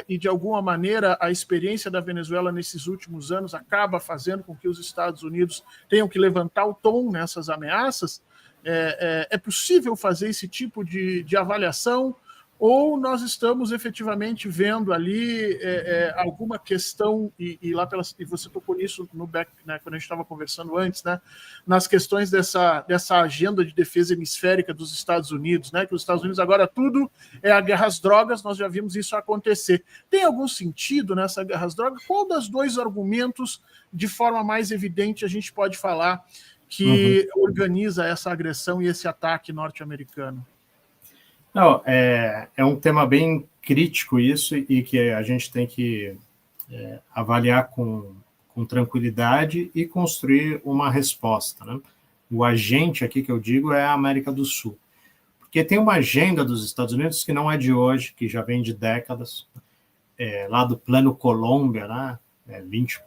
e, de alguma maneira, a experiência da Venezuela nesses últimos anos acaba fazendo com que os Estados Unidos tenham que levantar o tom nessas ameaças. É possível fazer esse tipo de avaliação, ou nós estamos efetivamente vendo ali alguma questão, e você tocou nisso no back, né, quando a gente estava conversando antes, né, nas questões dessa agenda de defesa hemisférica dos Estados Unidos, né, que os Estados Unidos agora tudo é a guerra às drogas, nós já vimos isso acontecer. Tem algum sentido nessa guerra às drogas? Qual dos dois argumentos, de forma mais evidente, a gente pode falar que organiza essa agressão e esse ataque norte-americano? Não, é um tema bem crítico isso, e que a gente tem que avaliar com tranquilidade e construir uma resposta, né? O agente aqui que eu digo é a América do Sul, porque tem uma agenda dos Estados Unidos que não é de hoje, que já vem de décadas, lá do Plano Colômbia, né? 20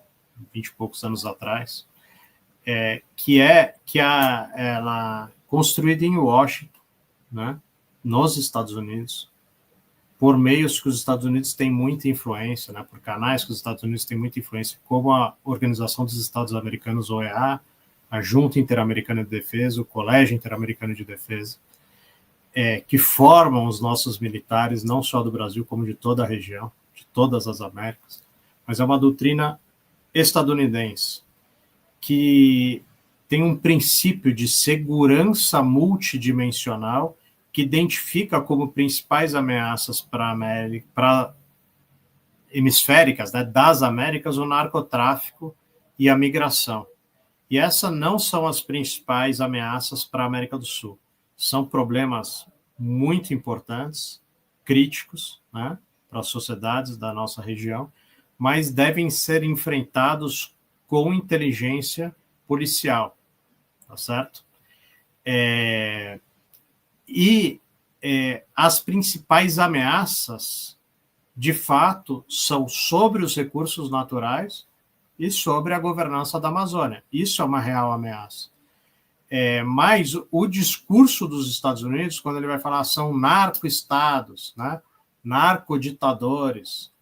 e poucos anos atrás, ela construída em Washington, né? Nos Estados Unidos, por meios que os Estados Unidos têm muita influência, né, por canais que os Estados Unidos têm muita influência, como a Organização dos Estados Americanos, OEA, a Junta Interamericana de Defesa, o Colégio Interamericano de Defesa, que formam os nossos militares, não só do Brasil, como de toda a região, de todas as Américas, mas é uma doutrina estadunidense, que tem um princípio de segurança multidimensional, que identifica como principais ameaças para hemisféricas, né, das Américas, o narcotráfico e a migração. E essas não são as principais ameaças para a América do Sul. São problemas muito importantes, críticos, né, para as sociedades da nossa região, mas devem ser enfrentados com inteligência policial, tá certo? As principais ameaças, de fato, são sobre os recursos naturais e sobre a governança da Amazônia. Isso é uma real ameaça. Mas o discurso dos Estados Unidos, quando ele vai falar são narco-estados, né, narcoditadores,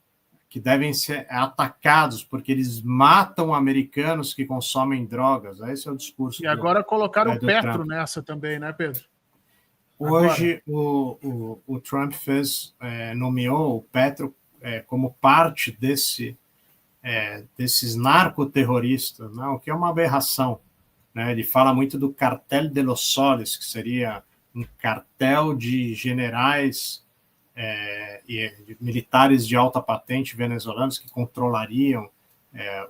que devem ser atacados porque eles matam americanos que consomem drogas. Esse é o discurso. E agora colocaram o Petro Trump nessa também, né, Pedro? Hoje, o Trump nomeou o Petro como parte desses narcoterroristas, né, o que é uma aberração. Né? Ele fala muito do Cartel de los Soles, que seria um cartel de generais e de militares de alta patente venezuelanos que controlariam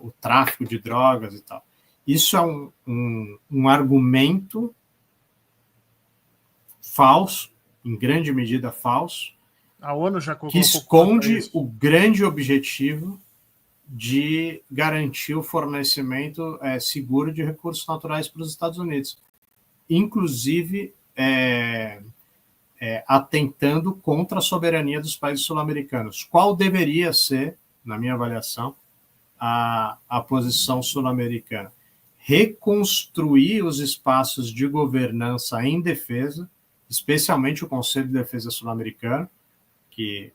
o tráfico de drogas e tal. Isso é um argumento falso, em grande medida falso, a ONU já que esconde o grande objetivo de garantir o fornecimento seguro de recursos naturais para os Estados Unidos, inclusive atentando contra a soberania dos países sul-americanos. Qual deveria ser, na minha avaliação, a posição sul-americana? Reconstruir os espaços de governança em defesa, especialmente o Conselho de Defesa Sul-Americano, que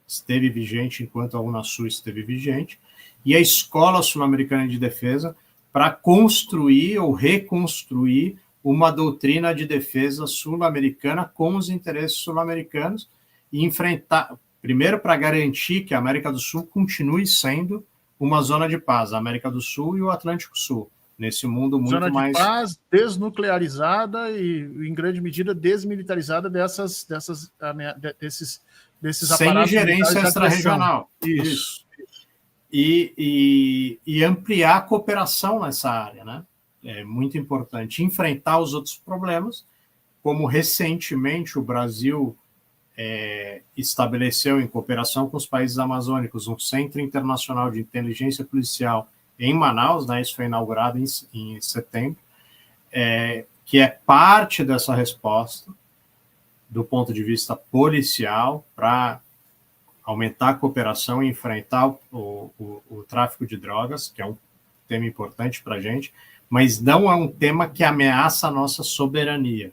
esteve vigente enquanto a Unasul esteve vigente, e a Escola Sul-Americana de Defesa, para construir ou reconstruir uma doutrina de defesa sul-americana com os interesses sul-americanos e enfrentar, primeiro, para garantir que a América do Sul continue sendo uma zona de paz, a América do Sul e o Atlântico Sul, nesse mundo muito zona mais... Zona de paz, desnuclearizada e, em grande medida, desmilitarizada desses sem ingerência extra-regional. Isso. E ampliar a cooperação nessa área, né? É muito importante enfrentar os outros problemas, como recentemente o Brasil estabeleceu, em cooperação com os países amazônicos, um Centro Internacional de Inteligência Policial em Manaus, né? Isso foi inaugurado em setembro, que é parte dessa resposta do ponto de vista policial para aumentar a cooperação e enfrentar o tráfico de drogas, que é um tema importante para a gente, mas não é um tema que ameaça a nossa soberania.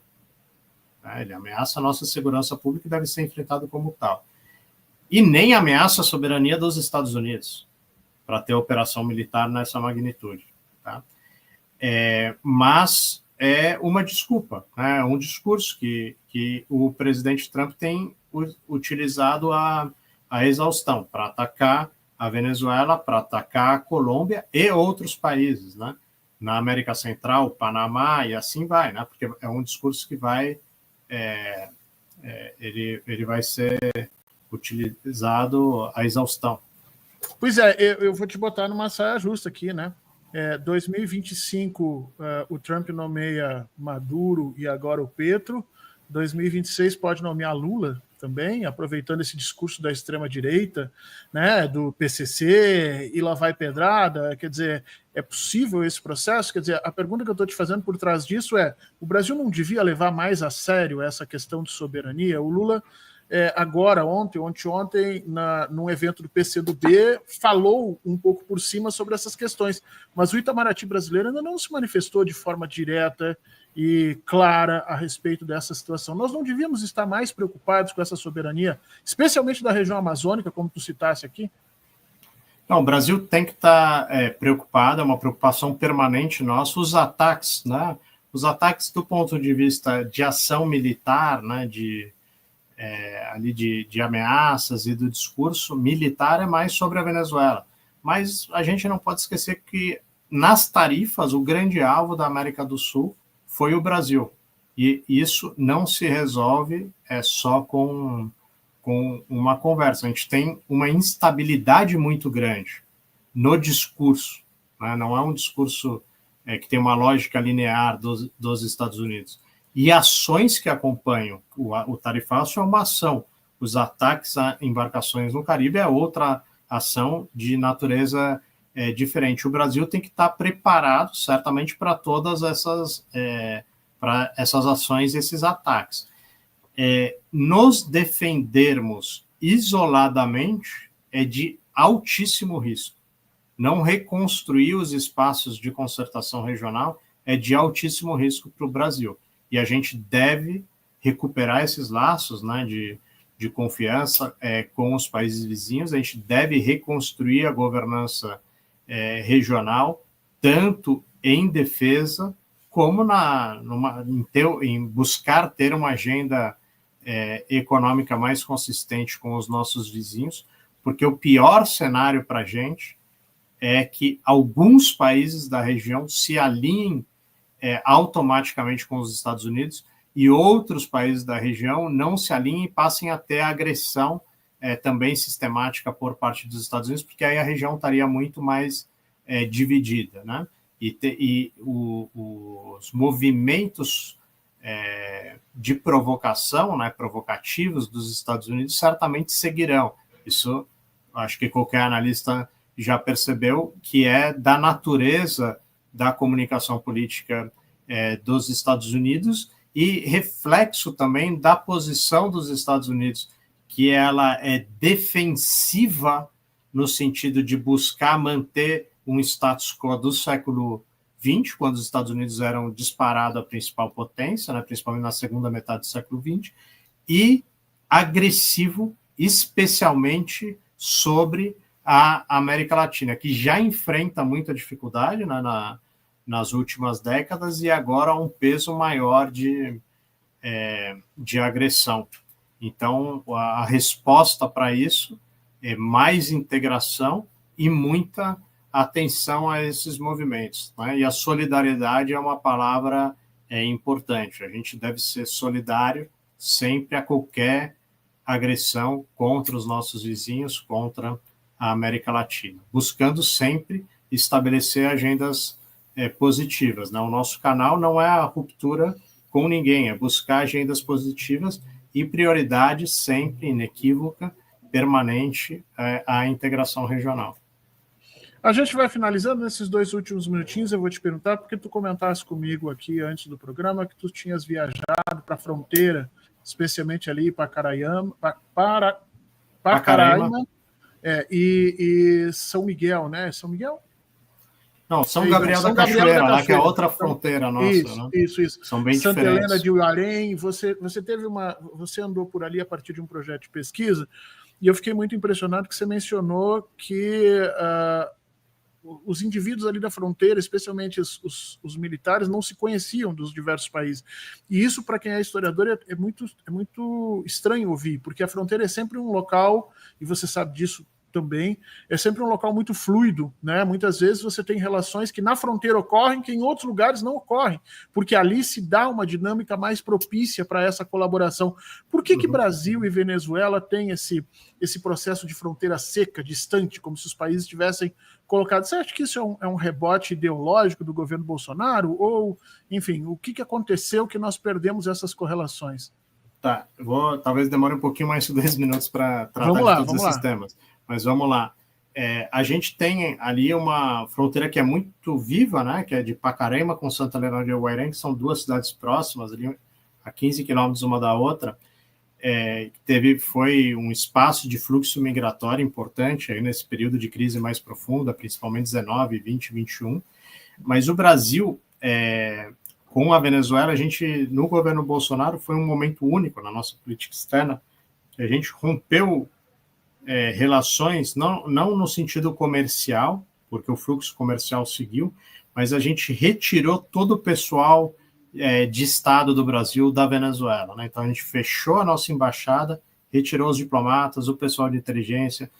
Ele ameaça a nossa segurança pública e deve ser enfrentado como tal. e nem ameaça a soberania dos Estados Unidos para ter operação militar nessa magnitude. Tá? Mas é uma desculpa, né? Um discurso que o presidente Trump tem utilizado a exaustão para atacar a Venezuela, para atacar a Colômbia e outros países, né? Na América Central, Panamá e assim vai, né? Porque é um discurso que vai ele vai ser utilizado à exaustão. Pois é, eu vou te botar numa saia justa aqui, né? 2025, o Trump nomeia Maduro e agora o Petro. 2026 pode nomear Lula também, aproveitando esse discurso da extrema-direita, né, do PCC, e lá vai pedrada. Quer dizer, é possível esse processo? Quer dizer, a pergunta que eu estou te fazendo por trás disso é: o Brasil não devia levar mais a sério essa questão de soberania? O Lula, agora, ontem, num evento do PCdoB, falou um pouco por cima sobre essas questões, mas o Itamaraty brasileiro ainda não se manifestou de forma direta e clara a respeito dessa situação. Nós não devíamos estar mais preocupados com essa soberania, especialmente da região amazônica, como tu citaste aqui? Não, o Brasil tem que estar preocupado, é uma preocupação permanente nossa. Os ataques, né? Os ataques do ponto de vista de ação militar, né? De ameaças e do discurso militar é mais sobre a Venezuela. Mas a gente não pode esquecer que nas tarifas o grande alvo da América do Sul foi o Brasil. E isso não se resolve só com uma conversa. A gente tem uma instabilidade muito grande no discurso, né? Não é um discurso que tem uma lógica linear dos Estados Unidos. E ações que acompanham o tarifaço é uma ação. Os ataques a embarcações no Caribe é outra ação de natureza diferente. O Brasil tem que estar preparado, certamente, para todas essas ações, esses ataques. Nos defendermos isoladamente é de altíssimo risco. Não reconstruir os espaços de concertação regional é de altíssimo risco para o Brasil. E a gente deve recuperar esses laços, né, de confiança com os países vizinhos. A gente deve reconstruir a governança regional, tanto em defesa como em buscar ter uma agenda econômica mais consistente com os nossos vizinhos, porque o pior cenário para a gente é que alguns países da região se alinhem automaticamente com os Estados Unidos e outros países da região não se alinhem e passem a ter agressão também sistemática por parte dos Estados Unidos, porque aí a região estaria muito mais dividida, né? E os movimentos de provocação, né, provocativos dos Estados Unidos certamente seguirão. Isso acho que qualquer analista já percebeu que é da natureza da comunicação política dos Estados Unidos e reflexo também da posição dos Estados Unidos, que ela é defensiva no sentido de buscar manter um status quo do século XX, quando os Estados Unidos eram disparado a principal potência, né, principalmente na segunda metade do século XX, e agressivo, especialmente sobre a América Latina, que já enfrenta muita dificuldade, né, nas últimas décadas e agora um peso maior de agressão. Então, a resposta para isso é mais integração e muita atenção a esses movimentos, né? E a solidariedade é uma palavra importante. A gente deve ser solidário sempre a qualquer agressão contra os nossos vizinhos, contra a América Latina, buscando sempre estabelecer agendas positivas, né? O nosso canal não é a ruptura com ninguém, é buscar agendas positivas e prioridade sempre inequívoca, permanente, à integração regional. A gente vai finalizando nesses 2 últimos minutinhos. Eu vou te perguntar, porque tu comentaste comigo aqui antes do programa que tu tinhas viajado para a fronteira, especialmente ali para Pacaraima e São Miguel, né? São Miguel? Não, São Gabriel da Cachoeira, lá que é outra fronteira nossa. Isso, né? Isso. São bem Santa diferentes. Helena de Uarém, você andou por ali a partir de um projeto de pesquisa. e eu fiquei muito impressionado que você mencionou que os indivíduos ali da fronteira, especialmente os militares, não se conheciam dos diversos países. E isso, para quem é historiador, é muito estranho ouvir, porque a fronteira é sempre um local, e você sabe disso também, é sempre um local muito fluido, né? Muitas vezes você tem relações que na fronteira ocorrem, que em outros lugares não ocorrem, porque ali se dá uma dinâmica mais propícia para essa colaboração. Por que Brasil e Venezuela têm esse processo de fronteira seca, distante, como se os países tivessem colocado? Você acha que isso é um rebote ideológico do governo Bolsonaro? Ou, enfim, o que aconteceu que nós perdemos essas correlações? Tá, talvez demore um pouquinho mais de 2 minutos para tratar de todos esses temas. Mas vamos lá. A gente tem ali uma fronteira que é muito viva, né? Que é de Pacarema com Santa Helena de Uairém, que são 2 cidades próximas, ali a 15 quilômetros uma da outra. Foi um espaço de fluxo migratório importante aí nesse período de crise mais profunda, principalmente 19, 20, 21. Mas o Brasil, com a Venezuela, no governo Bolsonaro, foi um momento único na nossa política externa, que a gente rompeu relações, não no sentido comercial, porque o fluxo comercial seguiu, mas a gente retirou todo o pessoal de Estado do Brasil da Venezuela, né? Então a gente fechou a nossa embaixada, retirou os diplomatas, o pessoal de inteligência,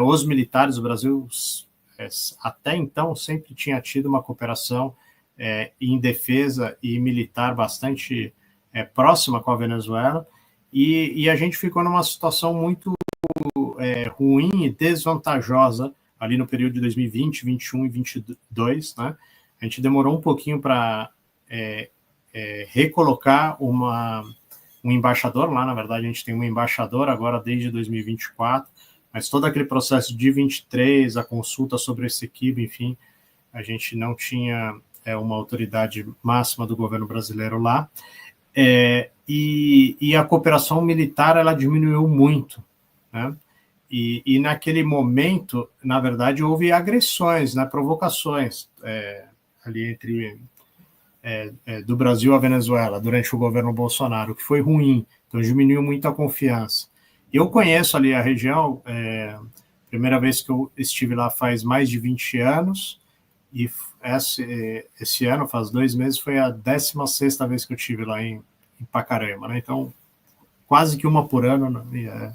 os militares. O Brasil até então sempre tinha tido uma cooperação em defesa e militar bastante próxima com a Venezuela, e a gente ficou numa situação muito ruim e desvantajosa ali no período de 2020, 21 e 22, né? A gente demorou um pouquinho para recolocar um embaixador lá. Na verdade, a gente tem um embaixador agora desde 2024, mas todo aquele processo de 23, a consulta sobre esse equipe, enfim, a gente não tinha uma autoridade máxima do governo brasileiro lá, e a cooperação militar ela diminuiu muito, né? E naquele momento, na verdade, houve agressões, né, provocações ali entre do Brasil à Venezuela durante o governo Bolsonaro, que foi ruim, então diminuiu muito a confiança. Eu conheço ali a região, primeira vez que eu estive lá faz mais de 20 anos, e esse ano, faz 2 meses, foi a 16ª vez que eu estive lá em Pacarema, né? Então, quase que uma por ano, né?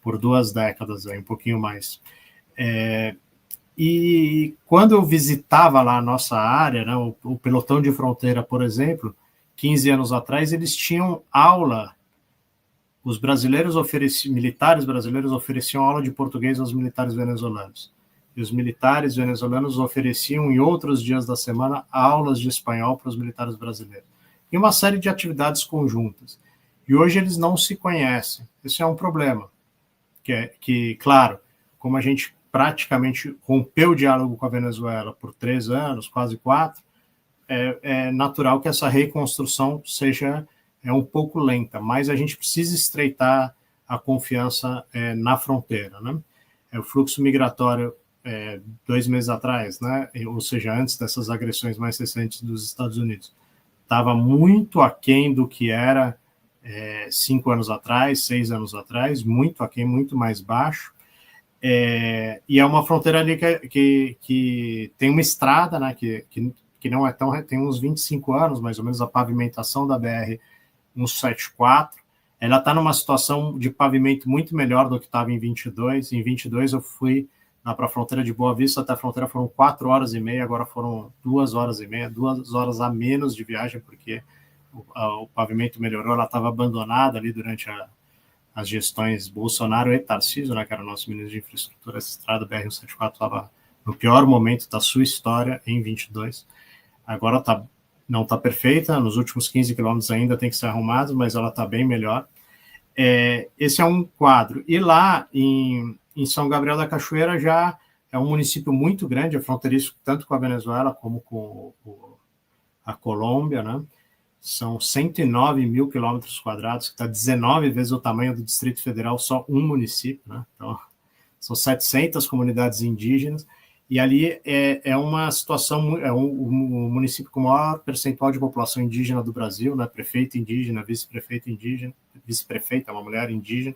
Por 2 décadas, um pouquinho mais. E quando eu visitava lá a nossa área, né, o pelotão de fronteira, por exemplo, 15 anos atrás, eles tinham aula, os militares brasileiros ofereciam aula de português aos militares venezuelanos. E os militares venezuelanos ofereciam, em outros dias da semana, aulas de espanhol para os militares brasileiros. E uma série de atividades conjuntas. E hoje eles não se conhecem. Isso é um problema. Que, claro, como a gente praticamente rompeu o diálogo com a Venezuela por 3 anos, quase 4, é natural que essa reconstrução seja um pouco lenta, mas a gente precisa estreitar a confiança na fronteira, né? O fluxo migratório 2 meses atrás, né? Ou seja, antes dessas agressões mais recentes dos Estados Unidos, estava muito aquém do que era 5 anos atrás, 6 anos atrás, muito aquém, muito mais baixo. E é uma fronteira ali que tem uma estrada, né, que não é tão... Tem uns 25 anos, mais ou menos, a pavimentação da BR-174. Ela está numa situação de pavimento muito melhor do que estava em 22. Em 22 eu fui lá para a fronteira de Boa Vista, até a fronteira foram 4 horas e meia, agora foram 2 horas e meia, 2 horas a menos de viagem, porque o pavimento melhorou. Ela estava abandonada ali durante as gestões Bolsonaro e Tarcísio, né, que era o nosso ministro de infraestrutura. Essa estrada BR-174 estava no pior momento da sua história em 22. Agora não está perfeita, nos últimos 15 quilômetros ainda tem que ser arrumado, mas ela está bem melhor. Esse é um quadro. E lá em São Gabriel da Cachoeira já é um município muito grande, é fronteiriço tanto com a Venezuela como com a Colômbia, né? São 109 mil quilômetros quadrados, que está 19 vezes o tamanho do Distrito Federal, só um município, né? Então, são 700 comunidades indígenas, e ali é uma situação, é um município com o maior percentual de população indígena do Brasil, né? Prefeito indígena, vice-prefeito indígena, vice-prefeita, uma mulher indígena,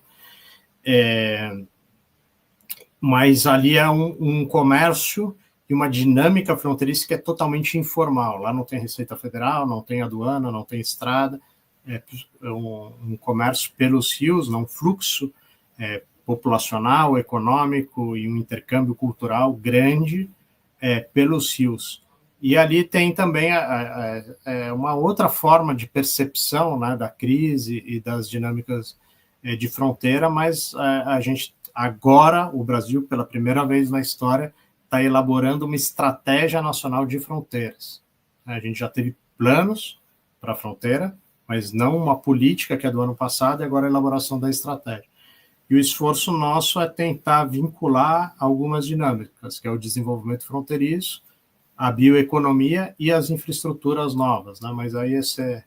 Mas ali é um comércio e uma dinâmica fronteiriça que é totalmente informal. Lá não tem Receita Federal, não tem aduana, não tem estrada, é um comércio pelos rios, um fluxo populacional, econômico e um intercâmbio cultural grande pelos rios. E ali tem também uma outra forma de percepção, né, da crise e das dinâmicas de fronteira, mas a gente agora, o Brasil, pela primeira vez na história, está elaborando uma estratégia nacional de fronteiras. A gente já teve planos para a fronteira, mas não uma política que é do ano passado, e agora a elaboração da estratégia. E o esforço nosso é tentar vincular algumas dinâmicas, que é o desenvolvimento fronteiriço, a bioeconomia e as infraestruturas novas, né? Mas aí esse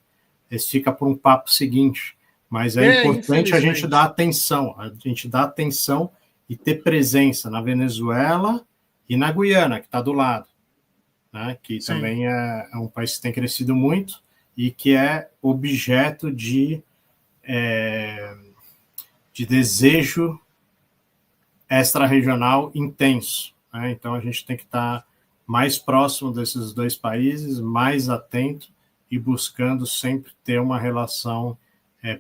fica para um papo seguinte. Mas é importante a gente dar atenção e ter presença na Venezuela e na Guiana, que está do lado, né? Que Sim. também é um país que tem crescido muito e que é objeto de desejo extra-regional intenso, né? Então a gente tem que estar mais próximo desses dois países, mais atento e buscando sempre ter uma relação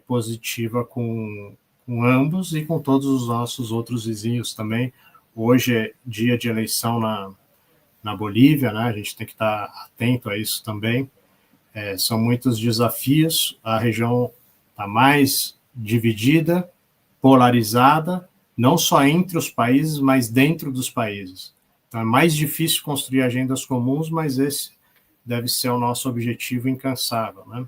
positiva com ambos e com todos os nossos outros vizinhos também. Hoje é dia de eleição na Bolívia, né? A gente tem que estar atento a isso também. São muitos desafios, a região está mais dividida, polarizada, não só entre os países, mas dentro dos países. Então é mais difícil construir agendas comuns, mas esse deve ser o nosso objetivo incansável, né?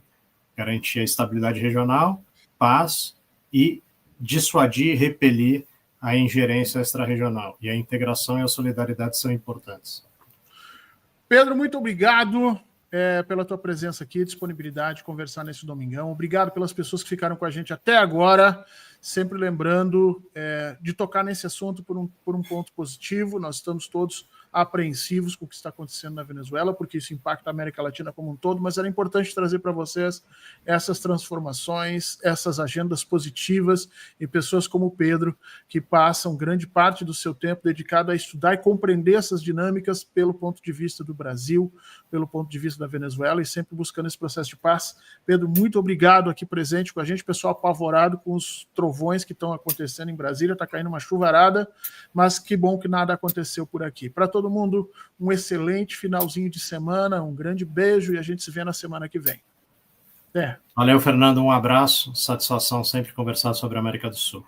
Garantir a estabilidade regional, paz e dissuadir e repelir a ingerência extra-regional. E a integração e a solidariedade são importantes. Pedro, muito obrigado pela tua presença aqui, disponibilidade de conversar nesse domingão. Obrigado pelas pessoas que ficaram com a gente até agora. Sempre lembrando de tocar nesse assunto por um ponto positivo. Nós estamos todos apreensivos com o que está acontecendo na Venezuela, porque isso impacta a América Latina como um todo, mas era importante trazer para vocês essas transformações, essas agendas positivas e pessoas como o Pedro, que passam grande parte do seu tempo dedicado a estudar e compreender essas dinâmicas pelo ponto de vista do Brasil, pelo ponto de vista da Venezuela e sempre buscando esse processo de paz. Pedro, muito obrigado aqui presente com a gente, pessoal apavorado com os trovões que estão acontecendo em Brasília, está caindo uma chuvarada, mas que bom que nada aconteceu por aqui. Para todo mundo, um excelente finalzinho de semana, um grande beijo e a gente se vê na semana que vem. Valeu, Fernando, um abraço, satisfação sempre conversar sobre a América do Sul.